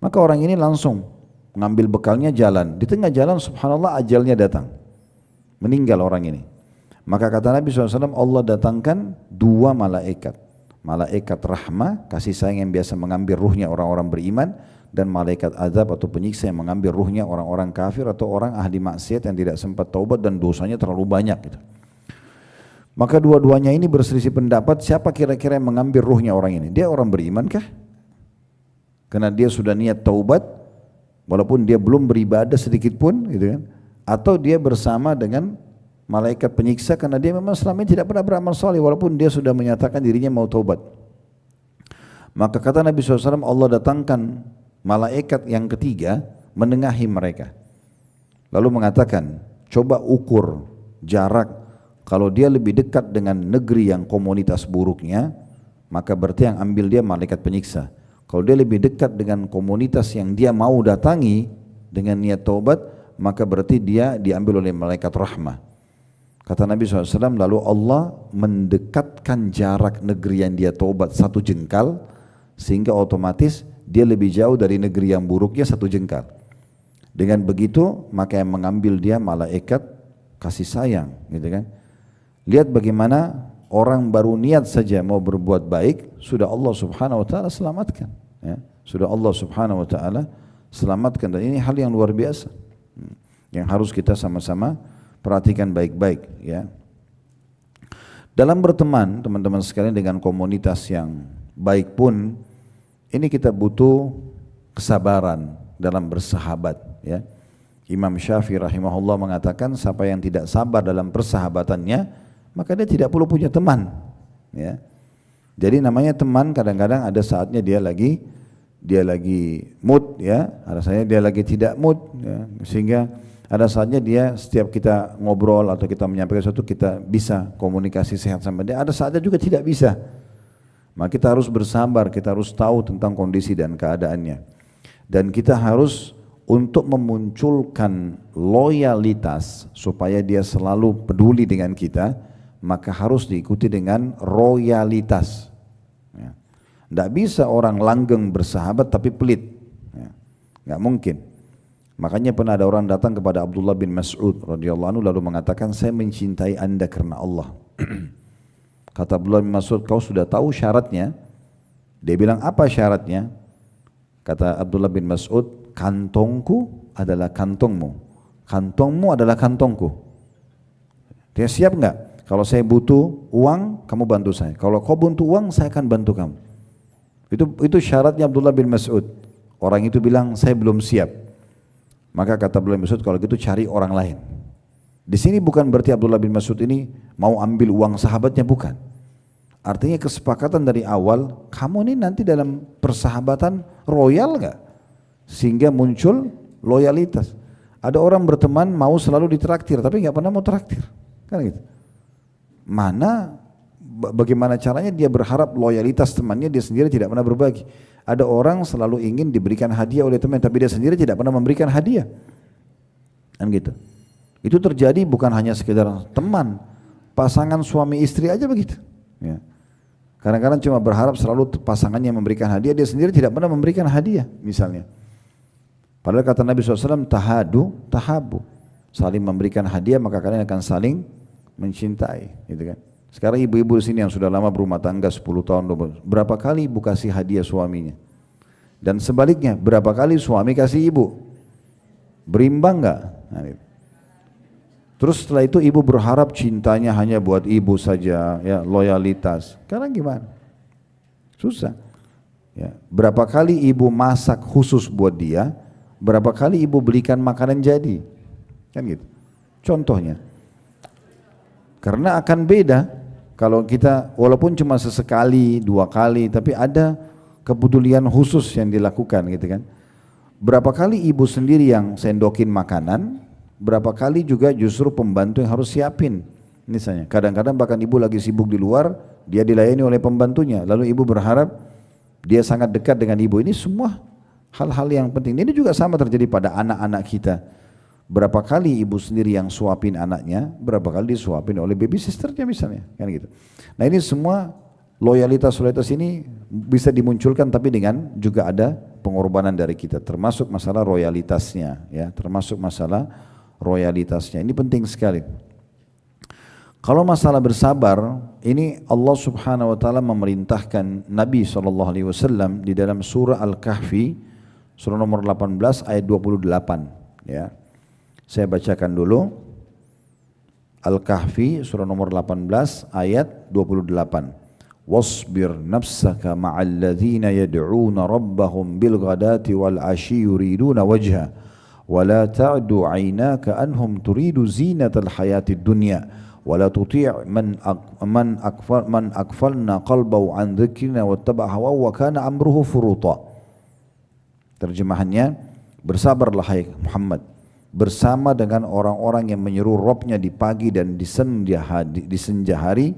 Speaker 1: Maka orang ini langsung mengambil bekalnya jalan. Di tengah jalan subhanallah ajalnya datang, meninggal orang ini. Maka kata Nabi SAW, Allah datangkan 2 malaikat. Malaikat rahmah, kasih sayang yang biasa mengambil ruhnya orang-orang beriman, dan malaikat azab atau penyiksa yang mengambil ruhnya orang-orang kafir atau orang ahli maksiat yang tidak sempat taubat dan dosanya terlalu banyak gitu. Maka dua-duanya ini berselisih pendapat, siapa kira-kira yang mengambil ruhnya orang ini? Dia orang beriman kah? Karena dia sudah niat taubat walaupun dia belum beribadah sedikit pun gitu kan? Atau dia bersama dengan malaikat penyiksa karena dia memang selama ini tidak pernah beramal saleh walaupun dia sudah menyatakan dirinya mau taubat. Maka kata Nabi SAW, Allah datangkan malaikat yang ketiga menengahi mereka. Lalu mengatakan, coba ukur jarak, kalau dia lebih dekat dengan negeri yang komunitas buruknya, maka berarti yang ambil dia malaikat penyiksa. Kalau dia lebih dekat dengan komunitas yang dia mau datangi dengan niat taubat, maka berarti dia diambil oleh malaikat rahmah. Kata Nabi SAW, lalu Allah mendekatkan jarak negeri yang dia taubat 1 jengkal, sehingga otomatis dia lebih jauh dari negeri yang buruknya 1 jengkal. Dengan begitu maka yang mengambil dia malaikat kasih sayang, gitu kan? Lihat bagaimana orang baru niat saja mau berbuat baik sudah Allah Subhanahu Wa Taala selamatkan, ya? Sudah Allah Subhanahu Wa Taala selamatkan, dan ini hal yang luar biasa yang harus kita sama-sama perhatikan baik-baik, ya. Dalam berteman teman-teman sekalian dengan komunitas yang baik pun, ini kita butuh kesabaran dalam bersahabat, ya. Imam Syafi'i rahimahullah mengatakan siapa yang tidak sabar dalam persahabatannya maka dia tidak perlu punya teman, ya. Jadi namanya teman kadang-kadang ada saatnya dia lagi mood, ya, ada saatnya dia lagi tidak mood, ya. Sehingga ada saatnya dia setiap kita ngobrol atau kita menyampaikan sesuatu kita bisa komunikasi sehat sama dia, ada saatnya juga tidak bisa. Maka kita harus bersabar, kita harus tahu tentang kondisi dan keadaannya. Dan kita harus untuk memunculkan loyalitas supaya dia selalu peduli dengan kita, maka harus diikuti dengan royalitas. Ya. Tidak bisa orang langgeng bersahabat tapi pelit, ya. Nggak mungkin. Makanya pernah ada orang datang kepada Abdullah bin Mas'ud radhiyallahu anhu lalu mengatakan, saya mencintai anda karena Allah. Kata Abdullah bin Mas'ud, kau sudah tahu syaratnya? Dia bilang, apa syaratnya? Kata Abdullah bin Mas'ud, kantongku adalah kantongmu, kantongmu adalah kantongku. Dia siap enggak? Kalau saya butuh uang, kamu bantu saya. Kalau kau butuh uang, saya akan bantu kamu. Itu syaratnya Abdullah bin Mas'ud. Orang itu bilang, saya belum siap. Maka kata Abdullah bin Mas'ud, kalau gitu cari orang lain. Di sini bukan berarti Abdullah bin Mas'ud ini mau ambil uang sahabatnya, bukan. Artinya kesepakatan dari awal, kamu ini nanti dalam persahabatan royal enggak? Sehingga muncul loyalitas. Ada orang berteman mau selalu ditraktir tapi enggak pernah mau traktir. Kan gitu. Bagaimana caranya dia berharap loyalitas temannya, dia sendiri tidak pernah berbagi. Ada orang selalu ingin diberikan hadiah oleh teman tapi dia sendiri tidak pernah memberikan hadiah. Kan gitu. Itu terjadi bukan hanya sekedar teman, pasangan suami istri aja begitu, ya. Kadang-kadang cuma berharap selalu pasangannya memberikan hadiah, dia sendiri tidak pernah memberikan hadiah misalnya. Padahal kata Nabi SAW, tahabu, saling memberikan hadiah maka kalian akan saling mencintai, gitu kan. Sekarang ibu-ibu di sini yang sudah lama berumah tangga 10 tahun, berapa kali ibu kasih hadiah suaminya? Dan sebaliknya, berapa kali suami kasih ibu? Berimbang enggak? Nah, terus setelah itu ibu berharap cintanya hanya buat ibu saja, ya, loyalitas. Sekarang gimana? Susah. Ya, berapa kali ibu masak khusus buat dia? Berapa kali ibu belikan makanan jadi? Kan gitu. Contohnya. Karena akan beda. Kalau kita walaupun cuma sesekali, 2 kali, tapi ada kepedulian khusus yang dilakukan gitu kan. Berapa kali ibu sendiri yang sendokin makanan, berapa kali juga justru pembantu yang harus siapin. Misalnya, kadang-kadang bahkan ibu lagi sibuk di luar, dia dilayani oleh pembantunya, lalu ibu berharap dia sangat dekat dengan ibu. Ini semua hal-hal yang penting. Ini juga sama terjadi pada anak-anak kita. Berapa kali ibu sendiri yang suapin anaknya, berapa kali disuapin oleh baby sisternya misalnya, kan gitu. Nah ini semua loyalitas ini bisa dimunculkan tapi dengan juga ada pengorbanan dari kita, termasuk masalah royalitasnya, ya, termasuk masalah royalitasnya. Ini penting sekali. Kalau masalah bersabar, ini Allah Subhanahu wa taala memerintahkan Nabi SAW di dalam surah Al-Kahfi, surah nomor 18 ayat 28, ya. Saya bacakan dulu. Al-Kahfi surah nomor 18 ayat 28. Wasbir nafsaka ma'al ladzina yad'una rabbahum bil ghadati wal 'ashyi yuriduna wajha wa la ta'du 'ainaka anhum turidu zinatal hayatid dunya wa la tuti' man akfalna qalbahu an dzikrina wattaba'a hawahu wa kana amruhu furuta. Terjemahannya, bersabarlah hai Muhammad bersama dengan orang-orang yang menyeru Rabbnya di pagi dan di senja hari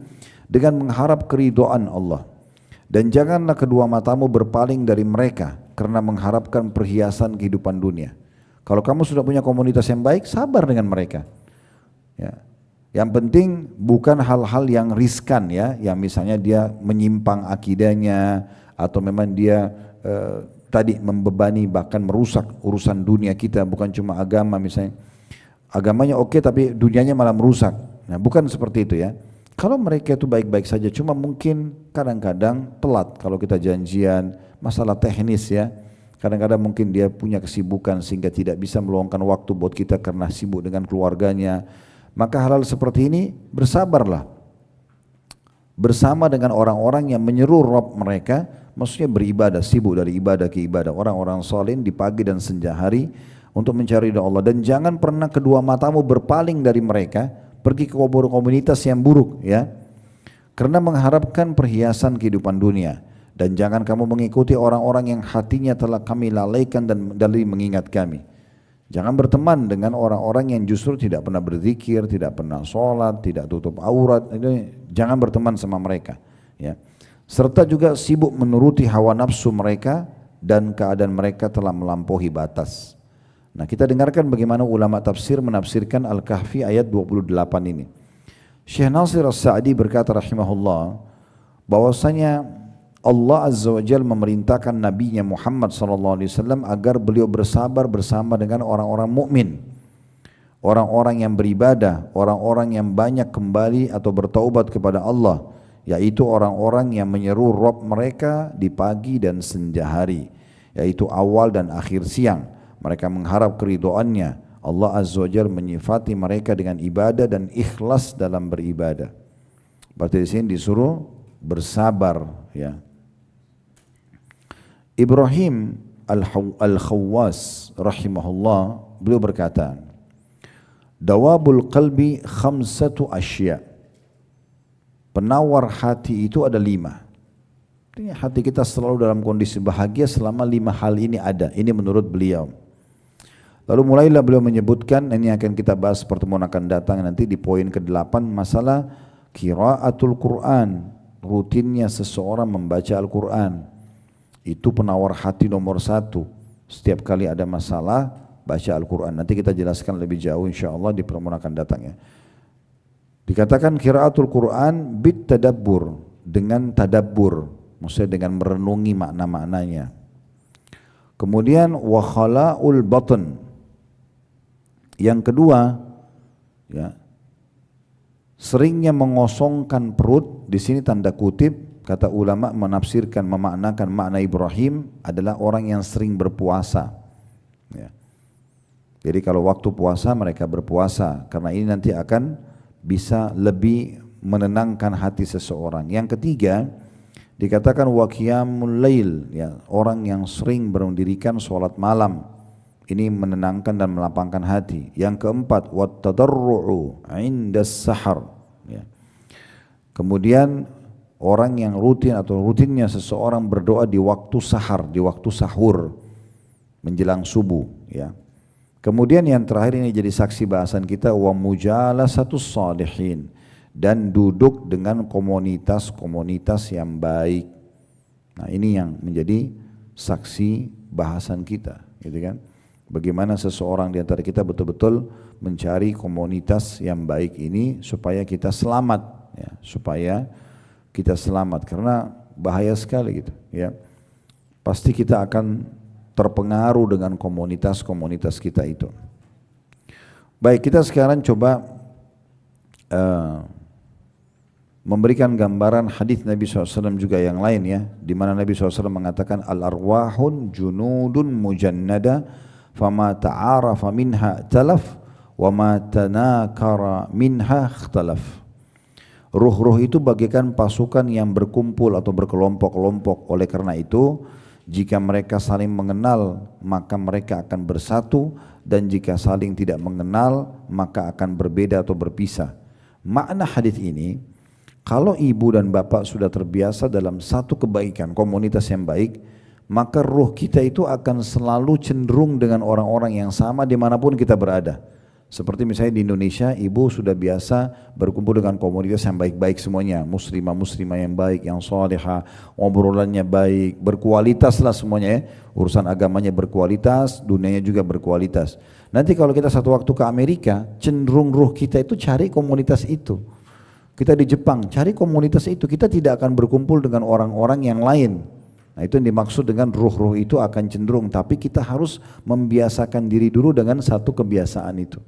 Speaker 1: dengan mengharap keridhaan Allah. Dan janganlah kedua matamu berpaling dari mereka karena mengharapkan perhiasan kehidupan dunia. Kalau kamu sudah punya komunitas yang baik, sabar dengan mereka, ya. Yang penting bukan hal-hal yang riskan, ya, yang misalnya dia menyimpang akidahnya atau memang dia tadi membebani bahkan merusak urusan dunia kita, bukan cuma agama misalnya. Agamanya oke tapi dunianya malah merusak. Nah, bukan seperti itu, ya. Kalau mereka itu baik-baik saja, cuma mungkin kadang-kadang telat kalau kita janjian, masalah teknis, ya. Kadang-kadang mungkin dia punya kesibukan sehingga tidak bisa meluangkan waktu buat kita karena sibuk dengan keluarganya. Maka hal-hal seperti ini bersabarlah. bersama dengan orang-orang yang menyeru Rabb mereka, maksudnya beribadah, sibuk dari ibadah ke ibadah, orang-orang saleh di pagi dan senja hari untuk mencari ridha Allah. Dan jangan pernah kedua matamu berpaling dari mereka, pergi ke komunitas yang buruk ya, karena mengharapkan perhiasan kehidupan dunia. Dan jangan kamu mengikuti orang-orang yang hatinya telah kami lalaikan dan dari mengingat kami. Jangan berteman dengan orang-orang yang justru tidak pernah berzikir, tidak pernah sholat, tidak tutup aurat. Jangan berteman sama mereka ya. Serta juga sibuk menuruti hawa nafsu mereka dan keadaan mereka telah melampaui batas. Nah, kita dengarkan bagaimana ulama tafsir menafsirkan Al-Kahfi ayat 28 ini. Syekh Nasir As-Sa'di berkata rahimahullah bahwasanya Allah Azza wa Jalla memerintahkan nabinya Muhammad SAW agar beliau bersabar bersama dengan orang-orang mukmin, orang-orang yang beribadah, orang-orang yang banyak kembali atau bertaubat kepada Allah, yaitu orang-orang yang menyeru Rabb mereka di pagi dan senja hari, yaitu awal dan akhir siang. Mereka mengharap keridhoannya. Allah Azza wa Jalla menyifati mereka dengan ibadah dan ikhlas dalam beribadah. Berarti di sini disuruh bersabar ya. Ibrahim Al-Khawwas rahimahullah beliau berkata, dawabul qalbi khamsatu asya. Penawar hati itu ada 5. Artinya hati kita selalu dalam kondisi bahagia selama 5 hal ini ada. Ini menurut beliau. Lalu mulailah beliau menyebutkan, ini akan kita bahas pertemuan akan datang nanti di poin ke-8, masalah qiraatul Quran, rutinnya seseorang membaca Al-Quran. Itu penawar hati nomor 1. Setiap kali ada masalah, baca Al-Quran. Nanti kita jelaskan lebih jauh insyaAllah di pertemuan akan datang ya. Dikatakan qiraatul Quran bit tadabbur, dengan tadabbur, maksudnya dengan merenungi makna-maknanya. Kemudian wa khala'ul batn. Yang kedua ya, seringnya mengosongkan perut. Di sini tanda kutip, kata ulama menafsirkan memaknakan makna Ibrahim adalah orang yang sering berpuasa ya. Jadi kalau waktu puasa mereka berpuasa, karena ini nanti akan bisa lebih menenangkan hati seseorang. Yang ketiga dikatakan wa qiyamul lail ya, orang yang sering mendirikan sholat malam, ini menenangkan dan melapangkan hati. Yang keempat wat tadarru'u 'indas sahar ya. Kemudian orang yang rutin atau rutinnya seseorang berdoa di waktu sahar, di waktu sahur menjelang subuh ya. Kemudian yang terakhir ini jadi saksi bahasan kita, wa mujalasatus salihin, dan duduk dengan komunitas-komunitas yang baik. Nah, ini yang menjadi saksi bahasan kita, gitu kan? Bagaimana seseorang di antara kita betul-betul mencari komunitas yang baik ini supaya kita selamat ya, supaya kita selamat, karena bahaya sekali gitu ya. Pasti kita akan terpengaruh dengan komunitas-komunitas kita itu. Baik, kita sekarang coba memberikan gambaran hadis Nabi SAW juga yang lain ya, di mana Nabi SAW mengatakan al-arwahun junudun mujannada fama ta'arafa minha talaf wa ma tanakara minha ikhtalaf. Ruh-ruh itu bagaikan pasukan yang berkumpul atau berkelompok-kelompok. Oleh karena itu, jika mereka saling mengenal, maka mereka akan bersatu, dan jika saling tidak mengenal, maka akan berbeda atau berpisah. Makna hadis ini, kalau ibu dan bapak sudah terbiasa dalam satu kebaikan, komunitas yang baik, maka ruh kita itu akan selalu cenderung dengan orang-orang yang sama dimanapun kita berada. Seperti misalnya di Indonesia, ibu sudah biasa berkumpul dengan komunitas yang baik-baik semuanya, muslimah-muslimah yang baik, yang salihah, obrolannya baik, berkualitas lah semuanya ya. Urusan agamanya berkualitas, dunianya juga berkualitas. Nanti kalau kita satu waktu ke Amerika, cenderung ruh kita itu cari komunitas itu. Kita di Jepang, cari komunitas itu. Kita tidak akan berkumpul dengan orang-orang yang lain. Nah, itu yang dimaksud dengan ruh-ruh itu akan cenderung, tapi kita harus membiasakan diri dulu dengan satu kebiasaan itu.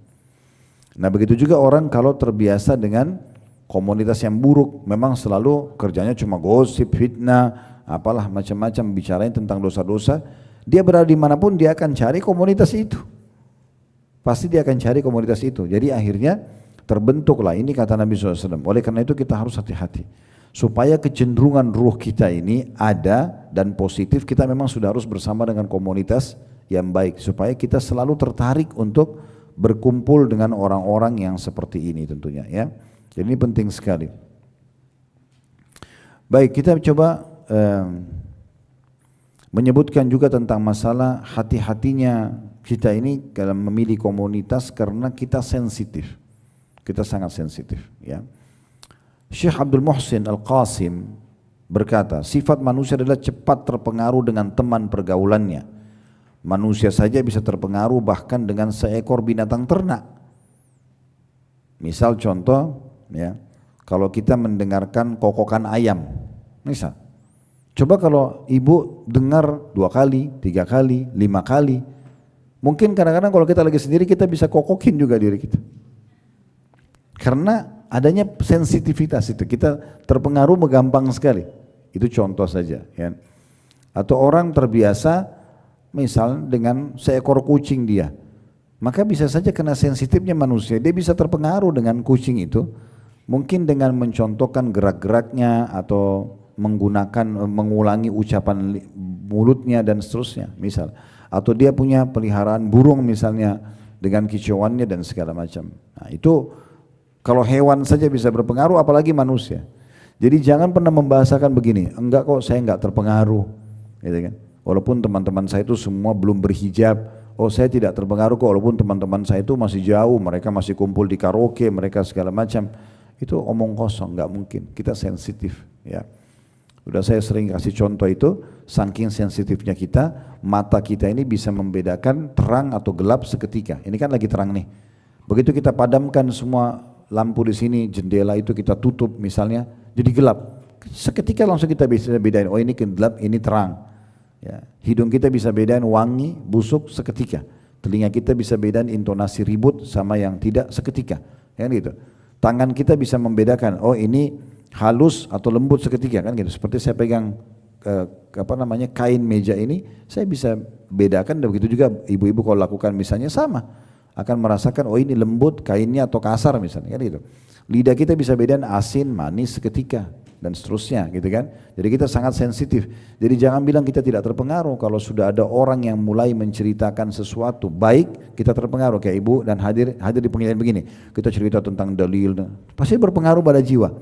Speaker 1: Nah, begitu juga orang kalau terbiasa dengan komunitas yang buruk, memang selalu kerjanya cuma gosip, fitnah, apalah macam-macam, bicarain tentang dosa-dosa, dia berada dimanapun dia akan cari komunitas itu. Pasti dia akan cari komunitas itu. Jadi akhirnya terbentuklah, ini kata Nabi SAW. Oleh karena itu kita harus hati-hati Supaya kecenderungan ruh kita ini ada dan positif, kita memang sudah harus bersama dengan komunitas yang baik. Supaya kita selalu tertarik untuk berkumpul dengan orang-orang yang seperti ini tentunya ya. Jadi ini penting sekali. Baik, kita coba menyebutkan juga tentang masalah hati-hatinya kita ini dalam memilih komunitas karena kita sensitif. Kita sangat sensitif ya. Syekh Abdul Muhsin Al-Qasim berkata, sifat manusia adalah cepat terpengaruh dengan teman pergaulannya. Manusia saja bisa terpengaruh bahkan dengan seekor binatang ternak. Misal contoh ya, kalau kita mendengarkan kokokan ayam, misal, coba kalau ibu dengar 2 kali, 3 kali, 5 kali, mungkin kadang-kadang kalau kita lagi sendiri kita bisa kokokin juga diri kita. Karena adanya sensitivitas itu, kita terpengaruh gampang sekali. Itu contoh saja ya. Atau orang terbiasa misal dengan seekor kucing dia, maka bisa saja kena sensitifnya manusia, dia bisa terpengaruh dengan kucing itu, mungkin dengan mencontohkan gerak-geraknya atau mengulangi ucapan mulutnya dan seterusnya misal. Atau dia punya peliharaan burung misalnya dengan kicauannya dan segala macam. Nah itu kalau hewan saja bisa berpengaruh, apalagi manusia. Jadi jangan pernah membahasakan begini, enggak kok saya enggak terpengaruh, gitu kan. Walaupun teman-teman saya itu semua belum berhijab, oh saya tidak terpengaruh kok walaupun teman-teman saya itu masih jauh, mereka masih kumpul di karaoke, mereka segala macam. Itu omong kosong, enggak mungkin, kita sensitif ya. Udah saya sering kasih contoh itu, saking sensitifnya kita, mata kita ini bisa membedakan terang atau gelap seketika. Ini kan lagi terang nih, begitu kita padamkan semua lampu di sini, jendela itu kita tutup misalnya, jadi gelap. Seketika langsung kita bisa bedain, oh ini gelap, ini terang. Ya, hidung kita bisa bedain wangi, busuk seketika. Telinga kita bisa bedain intonasi ribut sama yang tidak seketika. Kan gitu. Tangan kita bisa membedakan, oh ini halus atau lembut seketika kan gitu. Seperti saya pegang kain meja ini, saya bisa bedakan. Dan begitu juga ibu-ibu kalau lakukan misalnya sama, akan merasakan oh ini lembut kainnya atau kasar misalnya kan gitu. Lidah kita bisa bedain asin, manis seketika dan seterusnya gitu kan. Jadi kita sangat sensitif. Jadi jangan bilang kita tidak terpengaruh kalau sudah ada orang yang mulai menceritakan sesuatu baik, kita terpengaruh kayak ibu dan hadir di pengajian begini. Kita cerita tentang dalil, pasti berpengaruh pada jiwa.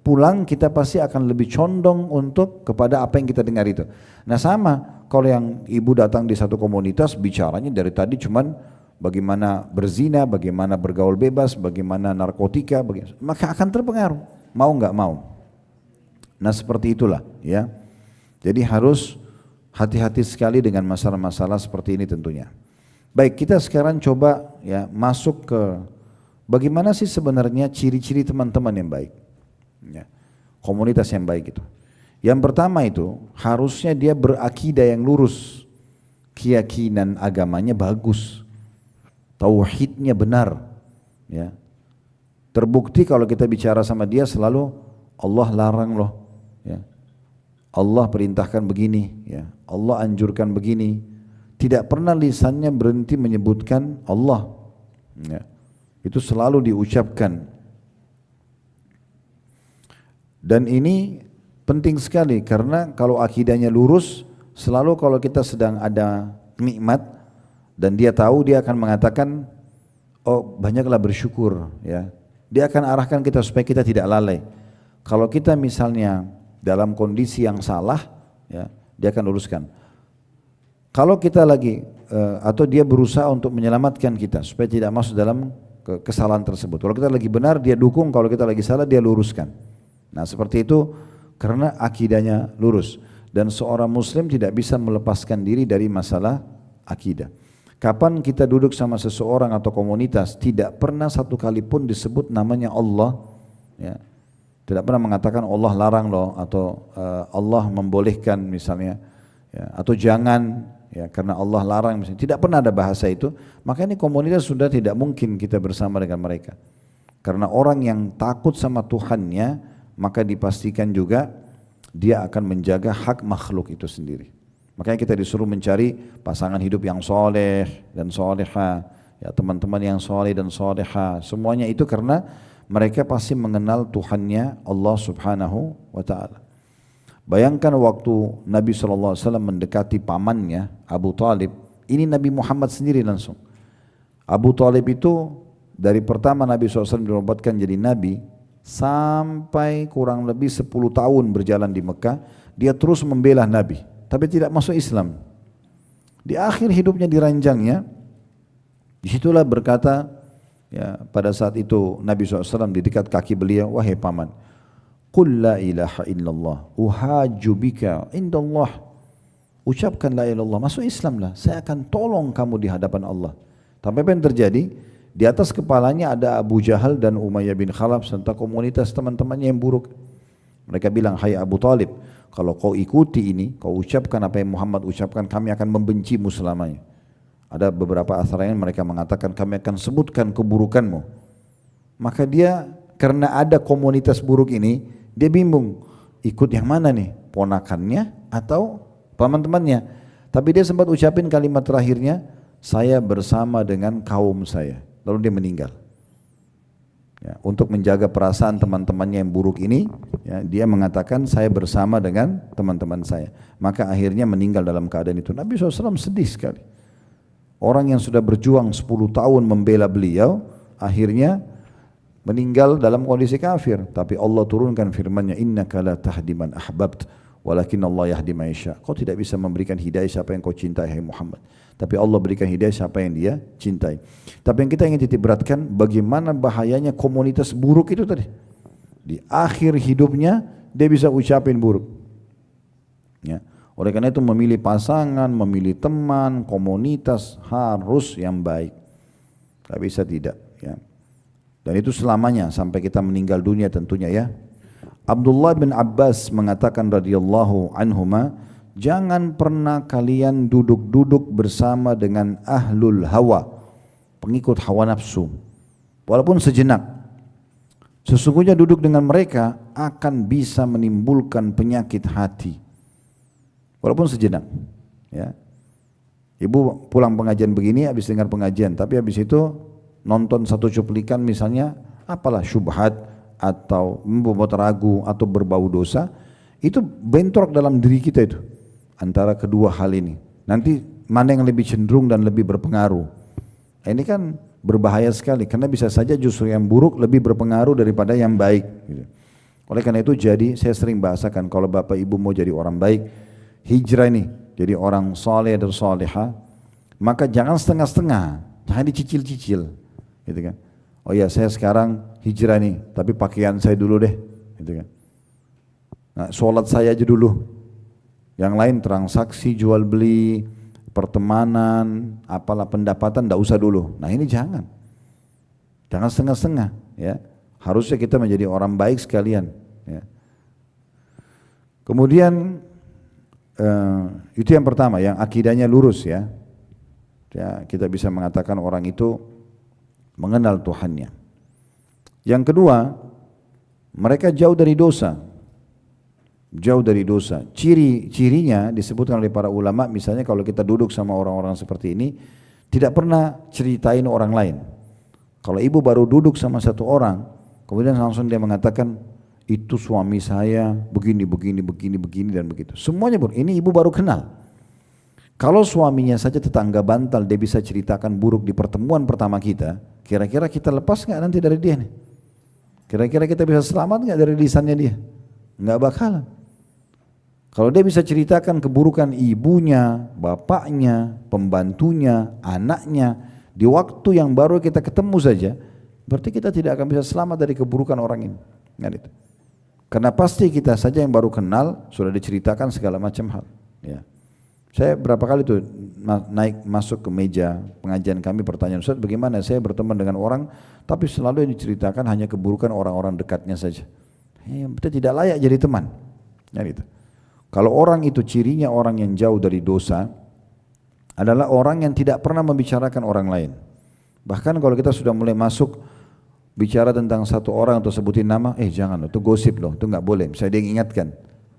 Speaker 1: Pulang kita pasti akan lebih condong untuk kepada apa yang kita dengar itu. Nah sama kalau yang ibu datang di satu komunitas bicaranya dari tadi cuman bagaimana berzina, bagaimana bergaul bebas, bagaimana narkotika, maka akan terpengaruh, mau nggak mau. Nah seperti itulah ya. Jadi harus hati-hati sekali dengan masalah-masalah seperti ini tentunya. Baik, kita sekarang coba ya masuk ke bagaimana sih sebenarnya ciri-ciri teman-teman yang baik. Ya, komunitas yang baik itu. Yang pertama itu harusnya dia berakidah yang lurus, keyakinan agamanya bagus, tauhidnya benar. Ya, terbukti kalau kita bicara sama dia selalu Allah larang loh. Ya, Allah perintahkan begini, ya, Allah anjurkan begini. Tidak pernah lisannya berhenti menyebutkan Allah. Ya, itu selalu diucapkan. Dan ini penting sekali karena kalau akidahnya lurus, selalu kalau kita sedang ada nikmat dan dia tahu, dia akan mengatakan, oh banyaklah bersyukur ya. Dia akan arahkan kita supaya kita tidak lalai. Kalau kita misalnya dalam kondisi yang salah ya, dia akan luruskan. Kalau kita lagi atau dia berusaha untuk menyelamatkan kita supaya tidak masuk dalam kesalahan tersebut. Kalau kita lagi benar dia dukung, kalau kita lagi salah dia luruskan. Nah seperti itu karena akidahnya lurus. Dan seorang muslim tidak bisa melepaskan diri dari masalah akidah. Kapan kita duduk sama seseorang atau komunitas tidak pernah satu kali pun disebut namanya Allah ya. Tidak pernah mengatakan Allah larang loh atau Allah membolehkan misalnya ya, atau jangan ya karena Allah larang misalnya. Tidak pernah ada bahasa itu. Maka ini komunitas sudah tidak mungkin kita bersama dengan mereka. Karena orang yang takut sama Tuhannya, maka dipastikan juga dia akan menjaga hak makhluk itu sendiri. Makanya kita disuruh mencari pasangan hidup yang soleh dan soleha, ya teman-teman yang soleh dan soleha. Semuanya itu karena mereka pasti mengenal Tuhannya Allah Subhanahu wa Ta'ala. Bayangkan waktu Nabi SAW mendekati pamannya Abu Talib, ini Nabi Muhammad sendiri langsung. Abu Talib itu dari pertama Nabi SAW dinobatkan jadi Nabi sampai kurang lebih 10 tahun berjalan di Mekah, dia terus membela Nabi, tapi tidak masuk Islam. Di akhir hidupnya di ranjangnya, disitulah berkata, ya, pada saat itu Nabi SAW di dekat kaki beliau, wahai paman, Qul la ilaha illallah uhajju bika indallah. Ucapkan la ilaha illallah, masuk Islam lah, saya akan tolong kamu di hadapan Allah. Tapi apa yang terjadi? Di atas kepalanya ada Abu Jahal dan Umayyah bin Khalaf serta komunitas teman-temannya yang buruk. Mereka bilang, hai Abu Talib, kalau kau ikuti ini, kau ucapkan apa yang Muhammad ucapkan, kami akan membencimu selamanya. Ada beberapa asar yang mereka mengatakan, kami akan sebutkan keburukanmu. Maka dia, karena ada komunitas buruk ini, dia bingung, ikut yang mana nih, ponakannya atau teman-temannya. Tapi dia sempat ucapin kalimat terakhirnya, saya bersama dengan kaum saya. Lalu dia meninggal. Ya, untuk menjaga perasaan teman-temannya yang buruk ini, ya, dia mengatakan saya bersama dengan teman-teman saya. Maka akhirnya meninggal dalam keadaan itu. Nabi SAW sedih sekali. Orang yang sudah berjuang 10 tahun membela beliau, akhirnya meninggal dalam kondisi kafir. Tapi Allah turunkan firman-Nya, innaka la tahdi man ahbabt walakin Allah yahdi man yasha. Kau tidak bisa memberikan hidayah siapa yang kau cintai, hai Muhammad. Tapi Allah berikan hidayah siapa yang dia cintai. Tapi yang kita ingin titik beratkan, bagaimana bahayanya komunitas buruk itu tadi. Di akhir hidupnya dia bisa ucapin buruk. Ya. Oleh karena itu memilih pasangan, memilih teman, komunitas harus yang baik. Tak bisa tidak. Ya. Dan itu selamanya sampai kita meninggal dunia tentunya ya. Abdullah bin Abbas mengatakan radhiyallahu anhuma, jangan pernah kalian duduk-duduk bersama dengan ahlul hawa, pengikut hawa nafsu, walaupun sejenak. Sesungguhnya duduk dengan mereka akan bisa menimbulkan penyakit hati, walaupun sejenak. Ya. Ibu pulang pengajian begini, habis dengar pengajian, tapi habis itu nonton satu cuplikan misalnya, apalah syubhat atau membuat ragu atau berbau dosa, itu bentrok dalam diri kita itu. Antara kedua hal ini, nanti mana yang lebih cenderung dan lebih berpengaruh. Ini kan berbahaya sekali, karena bisa saja justru yang buruk lebih berpengaruh daripada yang baik. Oleh karena itu jadi saya sering bahasakan, kalau bapak ibu mau jadi orang baik, hijrah ini, jadi orang soleh dan soleha, maka jangan setengah-setengah, jangan dicicil-cicil, gitu kan. Oh ya, saya sekarang hijrah nih, tapi pakaian saya dulu deh, gitu kan. Nah, sholat saya aja dulu. Yang lain transaksi, jual beli, pertemanan, apalah pendapatan, tidak usah dulu. Nah ini jangan setengah-setengah. Ya, harusnya kita menjadi orang baik sekalian. Ya. Kemudian itu yang pertama, yang akidahnya lurus ya. Ya, kita bisa mengatakan orang itu mengenal Tuhannya. Yang kedua, mereka jauh dari dosa. Jauh dari dosa. Ciri-cirinya disebutkan oleh para ulama, misalnya kalau kita duduk sama orang-orang seperti ini, tidak pernah ceritain orang lain. Kalau ibu baru duduk sama satu orang, kemudian langsung dia mengatakan, itu suami saya begini dan begitu. Semuanya ini ibu baru kenal. Kalau suaminya saja tetangga bantal dia bisa ceritakan buruk di pertemuan pertama kita, kira-kira kita lepas nggak nanti dari dia nih? Kira-kira kita bisa selamat nggak dari lisannya dia? Nggak bakalan. Kalau dia bisa ceritakan keburukan ibunya, bapaknya, pembantunya, anaknya, di waktu yang baru kita ketemu saja, berarti kita tidak akan bisa selamat dari keburukan orang ini. Karena pasti kita saja yang baru kenal sudah diceritakan segala macam hal. Ya. Saya berapa kali tuh masuk ke meja pengajian kami, pertanyaan, Ustaz bagaimana saya berteman dengan orang tapi selalu yang diceritakan hanya keburukan orang-orang dekatnya saja. Kita tidak layak jadi teman. Ya, gitu. Kalau orang itu cirinya orang yang jauh dari dosa adalah orang yang tidak pernah membicarakan orang lain. Bahkan kalau kita sudah mulai masuk bicara tentang satu orang atau sebutin nama, jangan loh, itu gosip loh, itu nggak boleh. Misalnya dia ingatkan.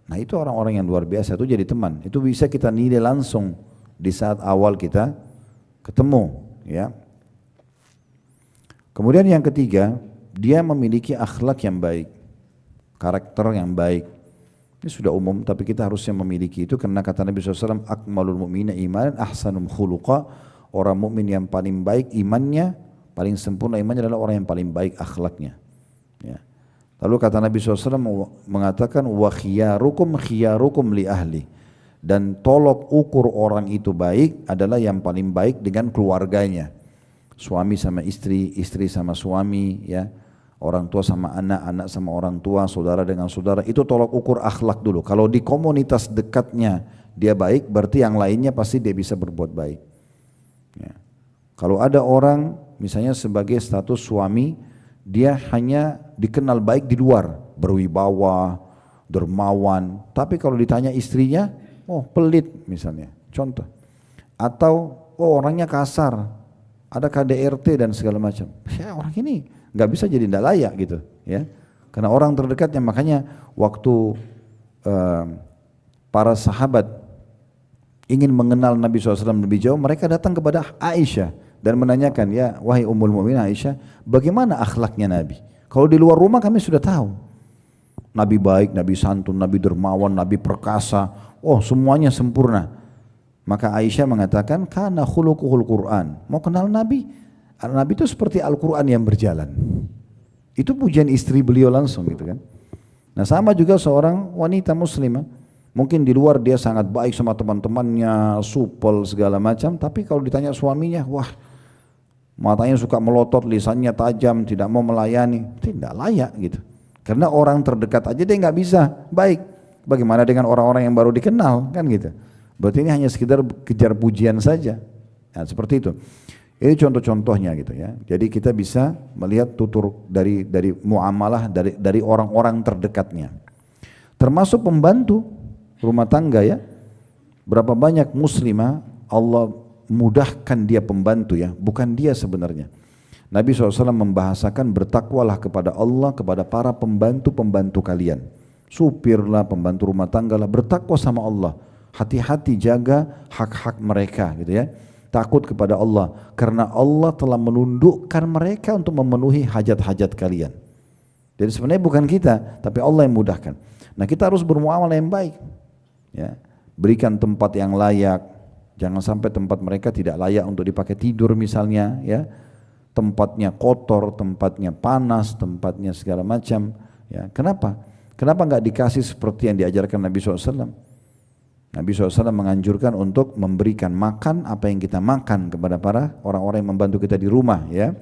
Speaker 1: Nah itu orang-orang yang luar biasa, itu jadi teman. Itu bisa kita nilai langsung di saat awal kita ketemu. Ya. Kemudian yang ketiga, dia memiliki akhlak yang baik, karakter yang baik. Ini sudah umum, tapi kita harusnya memiliki itu karena kata Nabi SAW, akmalul mu'mina imanan ahsanum khuluqa. Orang mukmin yang paling baik imannya, paling sempurna imannya adalah orang yang paling baik akhlaknya. Ya. Lalu kata Nabi SAW mengatakan, wa khiyarukum khiyarukum li ahli. Dan tolok ukur orang itu baik adalah yang paling baik dengan keluarganya. Suami sama istri, istri sama suami, ya. Orang tua sama anak, anak sama orang tua, saudara dengan saudara, itu tolok ukur akhlak dulu. Kalau di komunitas dekatnya dia baik, berarti yang lainnya pasti dia bisa berbuat baik. Ya. Kalau ada orang misalnya sebagai status suami, dia hanya dikenal baik di luar, berwibawa, dermawan, tapi kalau ditanya istrinya, oh pelit misalnya, contoh. Atau oh orangnya kasar, ada KDRT dan segala macam. Ya orang ini nggak bisa jadi tidak layak gitu, ya. Karena orang terdekatnya, makanya waktu para sahabat ingin mengenal Nabi SAW lebih jauh, mereka datang kepada Aisyah dan menanyakan, ya wahai Ummul Mukminin Aisyah, bagaimana akhlaknya Nabi? Kalau di luar rumah kami sudah tahu, Nabi baik, Nabi santun, Nabi dermawan, Nabi perkasa, oh semuanya sempurna. Maka Aisyah mengatakan, kana khuluquhul Quran. Mau kenal Nabi? Nabi itu seperti Al-Quran yang berjalan. Itu pujian istri beliau langsung gitu kan. Nah sama juga seorang wanita muslimah, mungkin di luar dia sangat baik sama teman-temannya, supel segala macam, tapi kalau ditanya suaminya, wah matanya suka melotot, lisannya tajam, tidak mau melayani, tidak layak gitu. Karena orang terdekat aja dia nggak bisa baik. Bagaimana dengan orang-orang yang baru dikenal kan gitu. Berarti ini hanya sekedar kejar pujian saja. Nah seperti itu. Ini contoh-contohnya gitu ya. Jadi kita bisa melihat tutur dari muamalah dari orang-orang terdekatnya. Termasuk pembantu rumah tangga ya. Berapa banyak muslimah Allah mudahkan dia pembantu ya, bukan dia sebenarnya. Nabi SAW membahasakan bertakwalah kepada Allah, kepada para pembantu-pembantu kalian. Supirlah, pembantu rumah tangga lah, bertakwa sama Allah. Hati-hati jaga hak-hak mereka gitu ya. Takut kepada Allah karena Allah telah menundukkan mereka untuk memenuhi hajat-hajat kalian. Jadi sebenarnya bukan kita, tapi Allah yang mudahkan. Nah kita harus bermuamalah yang baik, ya. Berikan tempat yang layak, jangan sampai tempat mereka tidak layak untuk dipakai tidur misalnya, ya. Tempatnya kotor, tempatnya panas, tempatnya segala macam. Ya. Kenapa? Kenapa nggak dikasih seperti yang diajarkan Nabi SAW? Nabi SAW menganjurkan untuk memberikan makan apa yang kita makan kepada para orang-orang yang membantu kita di rumah, ya.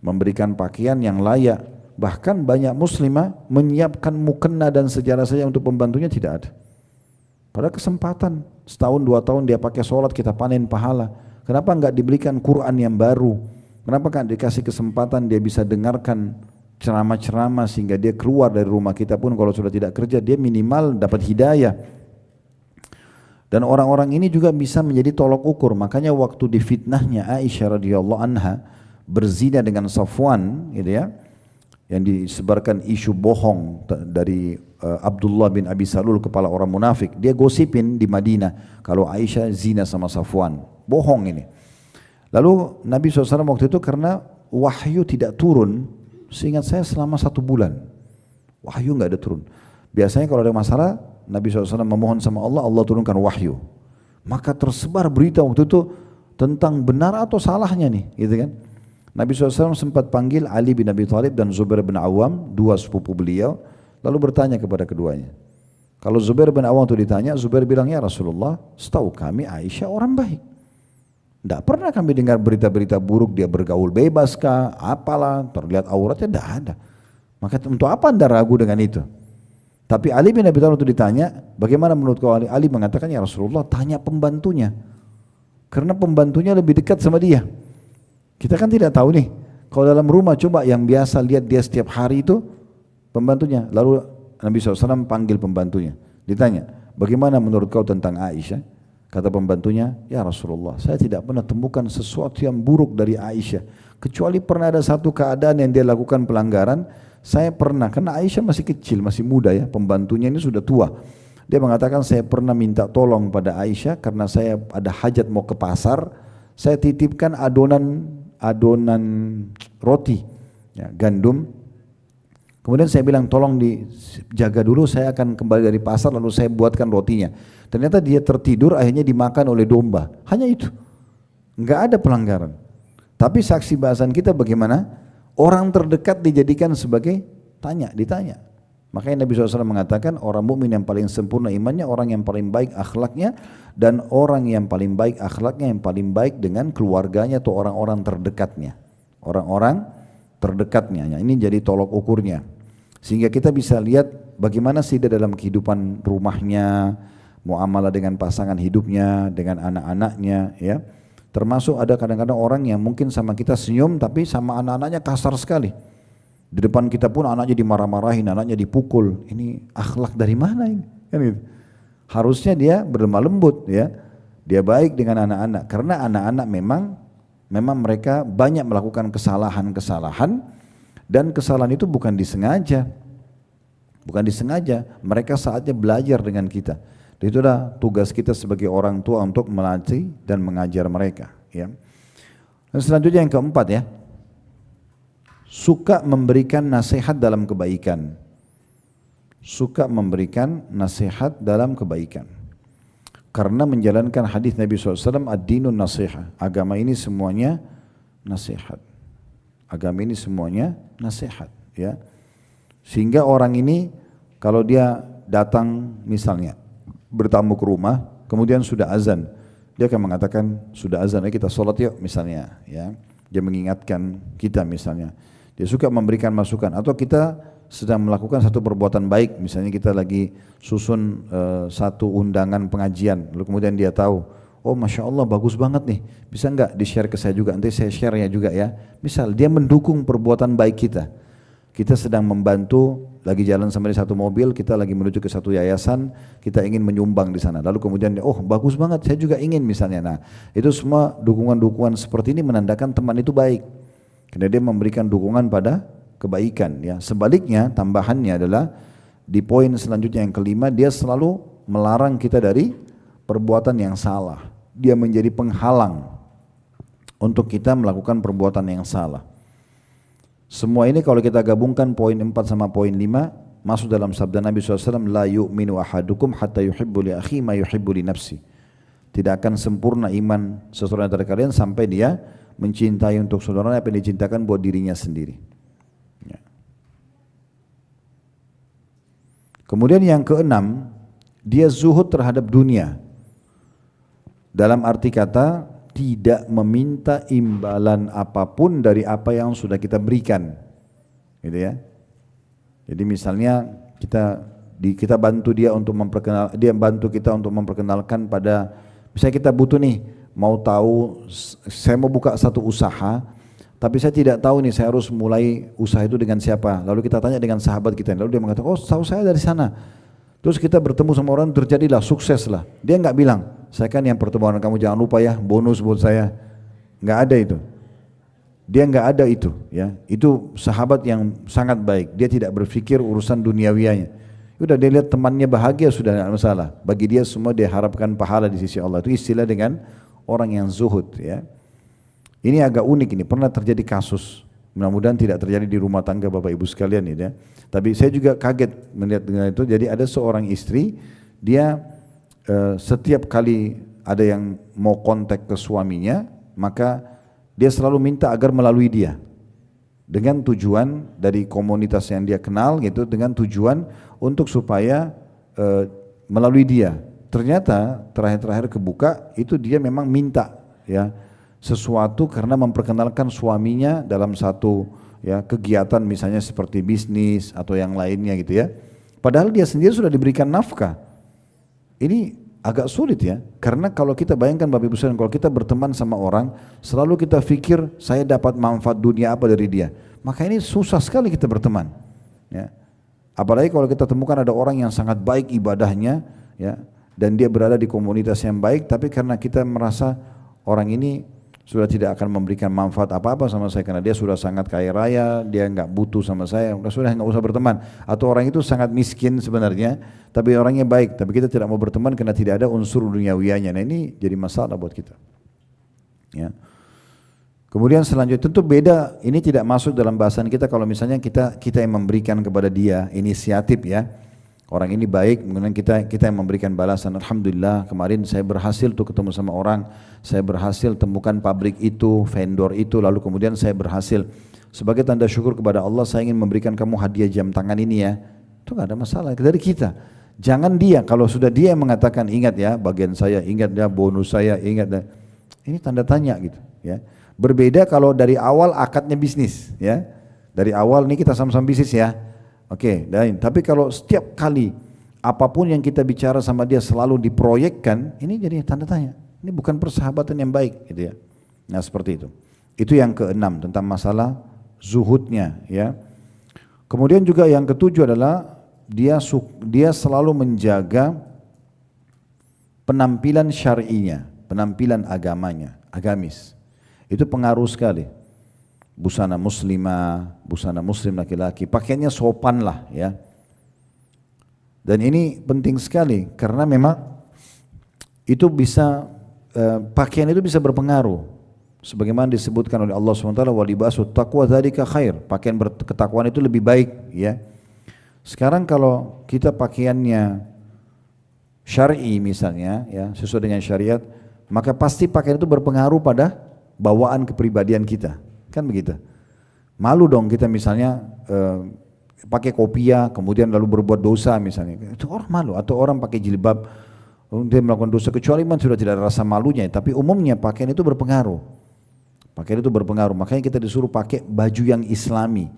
Speaker 1: Memberikan pakaian yang layak. Bahkan banyak muslimah menyiapkan mukena dan sejarah saja untuk pembantunya tidak ada. Pada kesempatan setahun 2 tahun dia pakai sholat, kita panen pahala. Kenapa enggak diberikan Quran yang baru? Kenapa enggak dikasih kesempatan dia bisa dengarkan ceramah-ceramah sehingga dia keluar dari rumah kita pun kalau sudah tidak kerja dia minimal dapat hidayah. Dan orang-orang ini juga bisa menjadi tolok ukur. Makanya waktu difitnahnya Aisyah radhiyallahu anha berzina dengan Safwan, gitu ya, yang disebarkan isu bohong dari Abdullah bin Abi Salul, kepala orang munafik. Dia gosipin di Madinah kalau Aisyah zina sama Safwan. Bohong ini. Lalu Nabi SAW waktu itu karena wahyu tidak turun, seingat saya selama 1 bulan. Wahyu nggak ada turun. Biasanya kalau ada masalah, Nabi SAW memohon sama Allah, Allah turunkan wahyu. Maka tersebar berita waktu itu tentang benar atau salahnya nih, gitu kan. Nabi SAW sempat panggil Ali bin Abi Thalib dan Zubair bin Awam, 2 sepupu beliau, lalu bertanya kepada keduanya. Kalau Zubair bin Awam itu ditanya, Zubair bilang, ya Rasulullah, setahu kami Aisyah orang baik. Tidak pernah kami dengar berita-berita buruk, dia bergaul bebas kah, apalah, terlihat auratnya, tidak ada. Maka untuk apa anda ragu dengan itu? Tapi Ali bin Abi Thalib itu ditanya, bagaimana menurut kau Ali? Ali mengatakan, ya Rasulullah, tanya pembantunya. Karena pembantunya lebih dekat sama dia. Kita kan tidak tahu nih, kalau dalam rumah coba yang biasa lihat dia setiap hari itu pembantunya. Lalu Nabi SAW panggil pembantunya, ditanya, bagaimana menurut kau tentang Aisyah? Kata pembantunya, ya Rasulullah, saya tidak pernah temukan sesuatu yang buruk dari Aisyah. Kecuali pernah ada satu keadaan yang dia lakukan pelanggaran, saya pernah, karena Aisyah masih kecil, masih muda ya, pembantunya ini sudah tua. Dia mengatakan saya pernah minta tolong pada Aisyah karena saya ada hajat mau ke pasar, saya titipkan adonan roti, ya, gandum Kemudian saya bilang tolong dijaga dulu, saya akan kembali dari pasar lalu saya buatkan rotinya. Ternyata dia tertidur akhirnya dimakan oleh domba. Hanya itu. Enggak ada pelanggaran. Tapi saksi bahasan kita bagaimana? Orang terdekat dijadikan sebagai ditanya. Makanya Nabi SAW mengatakan orang mukmin yang paling sempurna imannya, orang yang paling baik akhlaknya, dan orang yang paling baik akhlaknya, yang paling baik dengan keluarganya atau orang-orang terdekatnya. Orang-orang terdekatnya. Ini jadi tolok ukurnya. Sehingga kita bisa lihat bagaimana sih dia dalam kehidupan rumahnya, muamalah dengan pasangan hidupnya, dengan anak-anaknya, ya. Termasuk ada kadang-kadang orang yang mungkin sama kita senyum tapi sama anak-anaknya kasar sekali. Di depan kita pun anaknya dimarah-marahin, anaknya dipukul. Ini akhlak dari mana ini? Kan gitu. Harusnya dia berlemah lembut, ya. Dia baik dengan anak-anak karena anak-anak memang mereka banyak melakukan kesalahan-kesalahan. Dan kesalahan itu bukan disengaja. Mereka saatnya belajar dengan kita. Dan itulah tugas kita sebagai orang tua untuk melatih dan mengajar mereka, ya. Dan selanjutnya yang keempat, ya. Suka memberikan nasihat dalam kebaikan. Suka memberikan nasihat dalam kebaikan. Karena menjalankan hadis Nabi SAW, ad-dinun nasihat. Agama ini semuanya nasihat. Agama ini semuanya nasihat, ya. Sehingga orang ini kalau dia datang misalnya bertamu ke rumah, kemudian sudah azan, dia akan mengatakan sudah azan, kita sholat yuk misalnya, ya. Dia mengingatkan kita misalnya. Dia suka memberikan masukan atau kita sedang melakukan satu perbuatan baik, misalnya kita lagi susun satu undangan pengajian, lalu kemudian dia tahu, oh Masya Allah bagus banget nih, bisa enggak di-share ke saya juga, nanti saya share-nya juga ya. Misal dia mendukung perbuatan baik kita. Kita sedang membantu, lagi jalan sama di satu mobil, kita lagi menuju ke satu yayasan, kita ingin menyumbang di sana. Lalu kemudian oh bagus banget, saya juga ingin misalnya. Nah itu semua dukungan-dukungan seperti ini menandakan teman itu baik. Karena dia memberikan dukungan pada kebaikan, ya. Sebaliknya tambahannya adalah di poin selanjutnya yang kelima, dia selalu melarang kita dari perbuatan yang salah. Dia menjadi penghalang untuk kita melakukan perbuatan yang salah. Semua ini kalau kita gabungkan poin 4 sama poin 5 masuk dalam sabda Nabi SAW, la yu'minu ahadukum hatta yuhibbu li akhi ma yuhibbu li nafsi. Tidak akan sempurna iman seseorang dari kalian sampai dia mencintai untuk saudaranya apa yang dicintakan buat dirinya sendiri, ya. Kemudian yang keenam, dia zuhud terhadap dunia. Dalam arti kata tidak meminta imbalan apapun dari apa yang sudah kita berikan, gitu ya. Jadi misalnya kita bantu dia untuk dia bantu kita untuk memperkenalkan pada, misalnya kita butuh nih, mau tahu, saya mau buka satu usaha, tapi saya tidak tahu nih saya harus mulai usaha itu dengan siapa. Lalu kita tanya dengan sahabat kita, lalu dia mengatakan, oh tahu saya dari sana. Terus kita bertemu sama orang, terjadilah, sukses lah. Dia enggak bilang, saya kan yang pertemuan kamu, jangan lupa ya bonus buat saya. Enggak ada itu. Dia enggak ada itu, ya. Itu sahabat yang sangat baik. Dia tidak berpikir urusan duniawianya. Udah dia lihat temannya bahagia sudah enggak masalah. Bagi dia semua dia harapkan pahala di sisi Allah. Itu istilah dengan orang yang zuhud, ya. Ini agak unik ini, pernah terjadi kasus. Mudah-mudahan tidak terjadi di rumah tangga Bapak Ibu sekalian ini, ya. Tapi saya juga kaget melihat dengan itu. Jadi ada seorang istri, dia setiap kali ada yang mau kontak ke suaminya, maka dia selalu minta agar melalui dia. Dengan tujuan dari komunitas yang dia kenal gitu, dengan tujuan untuk supaya melalui dia. Ternyata terakhir-terakhir kebuka itu dia memang minta, ya, sesuatu karena memperkenalkan suaminya dalam satu, ya, kegiatan misalnya seperti bisnis atau yang lainnya gitu, ya. Padahal dia sendiri sudah diberikan nafkah. Ini agak sulit, ya, karena kalau kita bayangkan Bapak Ibu sekalian, kalau kita berteman sama orang selalu kita pikir saya dapat manfaat dunia apa dari dia, maka ini susah sekali kita berteman, ya. Apalagi kalau kita temukan ada orang yang sangat baik ibadahnya, ya, dan dia berada di komunitas yang baik, tapi karena kita merasa orang ini sudah tidak akan memberikan manfaat apa-apa sama saya karena dia sudah sangat kaya raya, dia enggak butuh sama saya, sudah enggak usah berteman. Atau orang itu sangat miskin sebenarnya, tapi orangnya baik, tapi kita tidak mau berteman karena tidak ada unsur duniawianya. Nah ini jadi masalah buat kita, ya. Kemudian selanjutnya tentu beda, ini tidak masuk dalam bahasan kita kalau misalnya kita yang memberikan kepada dia inisiatif ya. Orang ini baik, kemudian kita yang memberikan balasan. Alhamdulillah kemarin saya berhasil tuh ketemu sama orang, saya berhasil temukan pabrik itu, vendor itu, lalu kemudian saya berhasil. Sebagai tanda syukur kepada Allah saya ingin memberikan kamu hadiah jam tangan ini ya. Itu gak ada masalah dari kita. Jangan dia, kalau sudah dia yang mengatakan ingat ya bagian saya, ingat ya bonus saya, ingat ya. Ini tanda tanya gitu ya. Berbeda kalau dari awal akadnya bisnis ya. Dari awal nih kita sama-sama bisnis ya. Oke, dan tapi kalau setiap kali apapun yang kita bicara sama dia selalu diproyekkan, ini jadi tanda tanya. Ini bukan persahabatan yang baik gitu ya. Nah, seperti itu. Itu yang keenam tentang masalah zuhudnya ya. Kemudian juga yang ketujuh adalah dia selalu menjaga penampilan syar'inya, penampilan agamanya, agamis. Itu pengaruh sekali. Busana muslimah, busana muslim laki-laki, pakaiannya sopan lah ya. Dan ini penting sekali karena memang itu bisa pakaian itu bisa berpengaruh. Sebagaimana disebutkan oleh Allah SWT, wa libasut taqwa dzalika khair. Pakaian ketakwaan itu lebih baik ya. Sekarang kalau kita pakaiannya syar'i misalnya ya, sesuai dengan syariat, maka pasti pakaian itu berpengaruh pada bawaan kepribadian kita. Kan begitu. Malu dong kita misalnya pakai kopiah kemudian lalu berbuat dosa misalnya. Itu orang malu. Atau orang pakai jilbab dia melakukan dosa, kecuali memang sudah tidak ada rasa malunya. Tapi umumnya pakaian itu berpengaruh. Pakaian itu berpengaruh. Makanya kita disuruh pakai baju yang islami.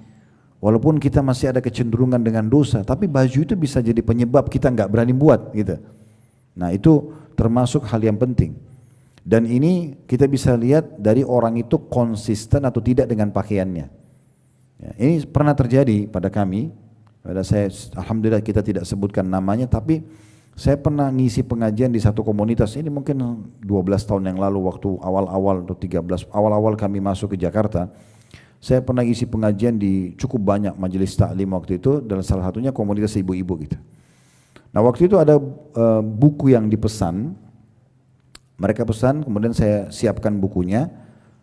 Speaker 1: Walaupun kita masih ada kecenderungan dengan dosa, tapi baju itu bisa jadi penyebab kita nggak berani buat gitu. Nah itu termasuk hal yang penting. Dan ini kita bisa lihat dari orang itu konsisten atau tidak dengan pakaiannya. Ya, ini pernah terjadi pada kami, pada saya, alhamdulillah kita tidak sebutkan namanya, tapi saya pernah ngisi pengajian di satu komunitas, ini mungkin 12 tahun yang lalu waktu awal-awal atau 13, awal-awal kami masuk ke Jakarta. Saya pernah ngisi pengajian di cukup banyak majelis taklim waktu itu, dan salah satunya komunitas ibu-ibu gitu. Nah waktu itu ada buku yang dipesan, mereka pesan, kemudian saya siapkan bukunya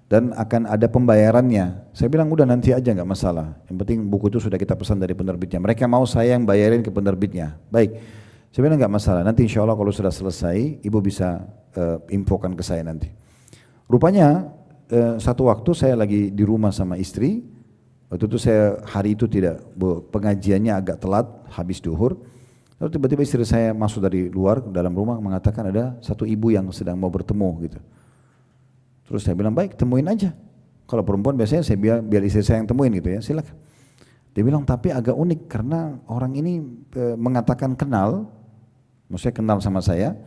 Speaker 1: dan akan ada pembayarannya. Saya bilang udah nanti aja nggak masalah. Yang penting buku itu sudah kita pesan dari penerbitnya. Mereka mau saya yang bayarin ke penerbitnya. Baik, saya bilang nggak masalah. Nanti insya Allah kalau sudah selesai, ibu bisa infokan ke saya nanti. Rupanya satu waktu saya lagi di rumah sama istri. Waktu itu saya hari itu tidak pengajiannya agak telat, habis duhur. Lalu tiba-tiba istri saya masuk dari luar ke dalam rumah mengatakan ada satu ibu yang sedang mau bertemu gitu. Terus saya bilang baik temuin aja. Kalau perempuan biasanya saya biar istri saya yang temuin gitu ya, silakan. Dia bilang tapi agak unik karena orang ini mengatakan kenal, maksudnya kenal sama saya,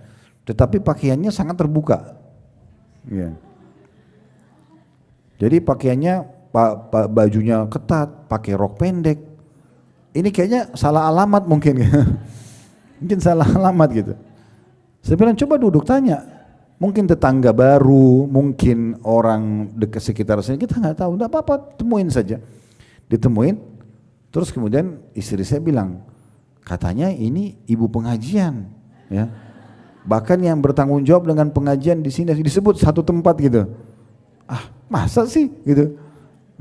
Speaker 1: tetapi pakaiannya sangat terbuka. Ya. Jadi pakaiannya bajunya ketat, pakai rok pendek. Ini kayaknya salah alamat mungkin. Mungkin salah alamat gitu. Saya bilang coba duduk tanya. Mungkin tetangga baru, mungkin orang dekat sekitar sini, kita nggak tahu. Nggak apa-apa, temuin saja. Ditemuin, terus kemudian istri saya bilang, katanya ini ibu pengajian, ya. Bahkan yang bertanggung jawab dengan pengajian di sini disebut satu tempat gitu. Ah, masa sih gitu?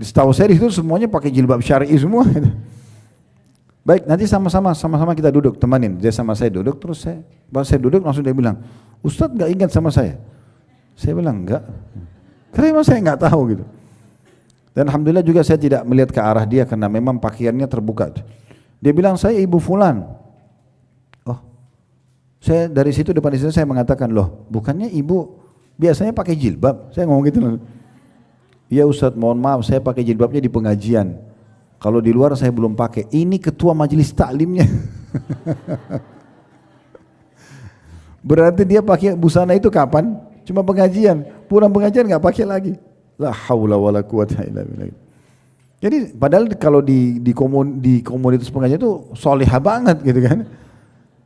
Speaker 1: Setahu saya di situ semuanya pakai jilbab syar'i semua. Gitu. Baik, nanti sama-sama kita duduk, temanin. Dia sama saya duduk, terus pas saya duduk langsung dia bilang, Ustadz nggak ingat sama saya? Saya bilang enggak, karena memang saya nggak tahu gitu. Dan alhamdulillah juga saya tidak melihat ke arah dia karena memang pakaiannya terbuka. Dia bilang saya ibu fulan. Oh, saya dari situ depan istri saya mengatakan loh, bukannya ibu biasanya pakai jilbab? Saya ngomong gitu loh. Iya Ustadz, mohon maaf saya pakai jilbabnya di pengajian. Kalau di luar saya belum pakai. Ini ketua majelis taklimnya. Berarti dia pakai busana itu kapan? Cuma pengajian. Pulang pengajian nggak pakai lagi. La haula wala quwata illa billah. Jadi padahal kalau di komunitas pengajian itu solihah banget gitu kan.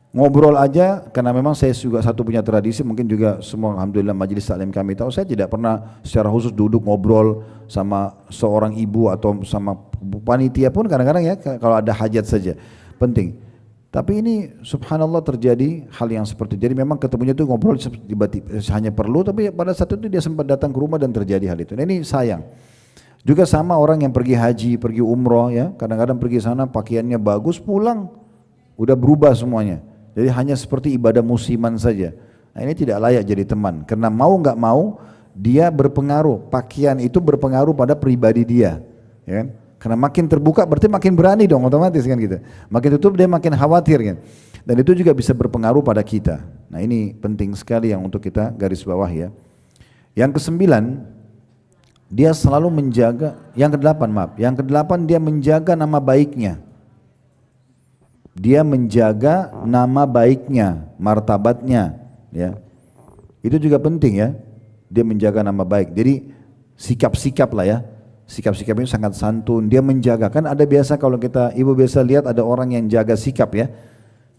Speaker 1: Ngobrol aja, karena memang saya juga satu punya tradisi, mungkin juga semua alhamdulillah majelis taklim kami tahu, saya tidak pernah secara khusus duduk ngobrol sama seorang ibu atau sama panitia pun kadang-kadang ya kalau ada hajat saja. Penting. Tapi ini subhanallah terjadi hal yang seperti itu. Jadi memang ketemunya itu ngobrol hanya perlu, tapi pada saat itu dia sempat datang ke rumah dan terjadi hal itu. Nah, ini sayang. Juga sama orang yang pergi haji, pergi umroh ya, kadang-kadang pergi sana pakaiannya bagus, pulang udah berubah semuanya. Jadi hanya seperti ibadah musiman saja. Nah, ini tidak layak jadi teman, karena mau nggak mau dia berpengaruh. Pakaian itu berpengaruh pada pribadi dia, ya kan? Karena makin terbuka berarti makin berani dong, otomatis kan gitu. Makin tutup dia makin khawatir kan. Dan itu juga bisa berpengaruh pada kita. Nah, ini penting sekali yang untuk kita garis bawah ya. Yang kesembilan, dia selalu menjaga, yang kedelapan maaf, yang kedelapan dia menjaga nama baiknya. Dia menjaga nama baiknya, martabatnya, ya. Itu juga penting ya. Dia menjaga nama baik. Jadi sikap-sikap lah ya. Sikap-sikapnya sangat santun, dia menjaga. Kan ada biasa kalau kita, ibu biasa lihat ada orang yang jaga sikap ya.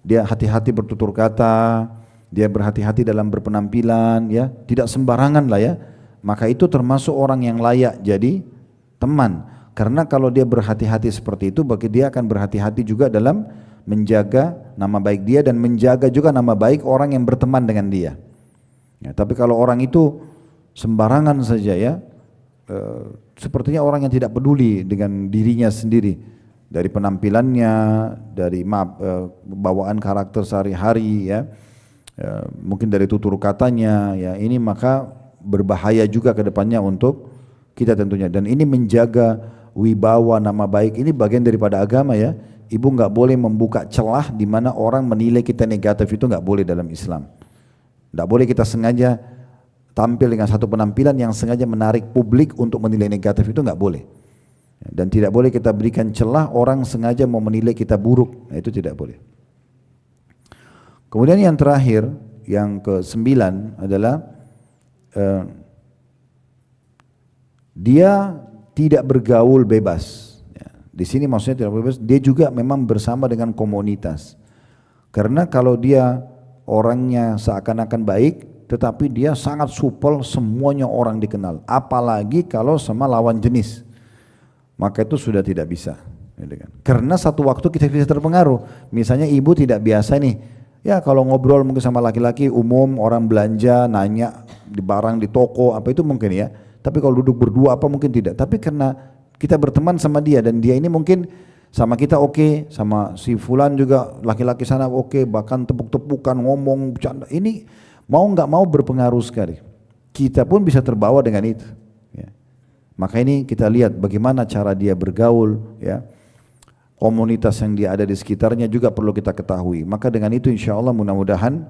Speaker 1: Dia hati-hati bertutur kata, dia berhati-hati dalam berpenampilan ya, tidak sembarangan lah ya. Maka itu termasuk orang yang layak jadi teman. Karena kalau dia berhati-hati seperti itu, bagi dia akan berhati-hati juga dalam menjaga nama baik dia dan menjaga juga nama baik orang yang berteman dengan dia. Ya, tapi kalau orang itu sembarangan saja ya, sepertinya orang yang tidak peduli dengan dirinya sendiri, dari penampilannya, dari bawaan karakter sehari-hari ya, mungkin dari tutur katanya ya, ini maka berbahaya juga ke depannya untuk kita tentunya. Dan ini menjaga wibawa nama baik, ini bagian daripada agama ya. Ibu nggak boleh membuka celah di mana orang menilai kita negatif, itu nggak boleh dalam Islam. Nggak boleh kita sengaja tampil dengan satu penampilan yang sengaja menarik publik untuk menilai negatif, itu nggak boleh. Dan tidak boleh kita berikan celah orang sengaja mau menilai kita buruk, nah, itu tidak boleh. Kemudian yang terakhir, yang ke-9 adalah dia tidak bergaul bebas. Di sini maksudnya tidak bebas, dia juga memang bersama dengan komunitas. Karena kalau dia orangnya seakan-akan baik, tetapi dia sangat supel, semuanya orang dikenal. Apalagi kalau sama lawan jenis, maka itu sudah tidak bisa. Karena satu waktu kita bisa terpengaruh. Misalnya ibu tidak biasa nih, ya kalau ngobrol mungkin sama laki-laki umum, orang belanja, nanya di barang di toko, apa itu mungkin ya. Tapi kalau duduk berdua apa mungkin tidak. Tapi karena kita berteman sama dia dan dia ini mungkin sama kita oke, sama si fulan juga laki-laki sana oke, bahkan tepuk-tepukan, ngomong, bercanda. Ini mau nggak mau berpengaruh sekali. Kita pun bisa terbawa dengan itu. Ya. Maka ini kita lihat bagaimana cara dia bergaul, ya. Komunitas yang dia ada di sekitarnya juga perlu kita ketahui. Maka dengan itu insya Allah mudah-mudahan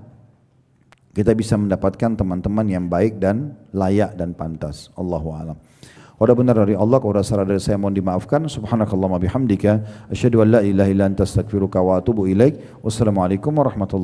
Speaker 1: kita bisa mendapatkan teman-teman yang baik dan layak dan pantas. Allahu a'lam. Kalau benar dari Allah, kalau salah dari saya mohon dimaafkan. Subhanakallahumma bihamdika asyhadu an la ilaha illa anta astaghfiruka wa atubu ilaik. Wassalamualaikum warahmatullahi wabarakatuh.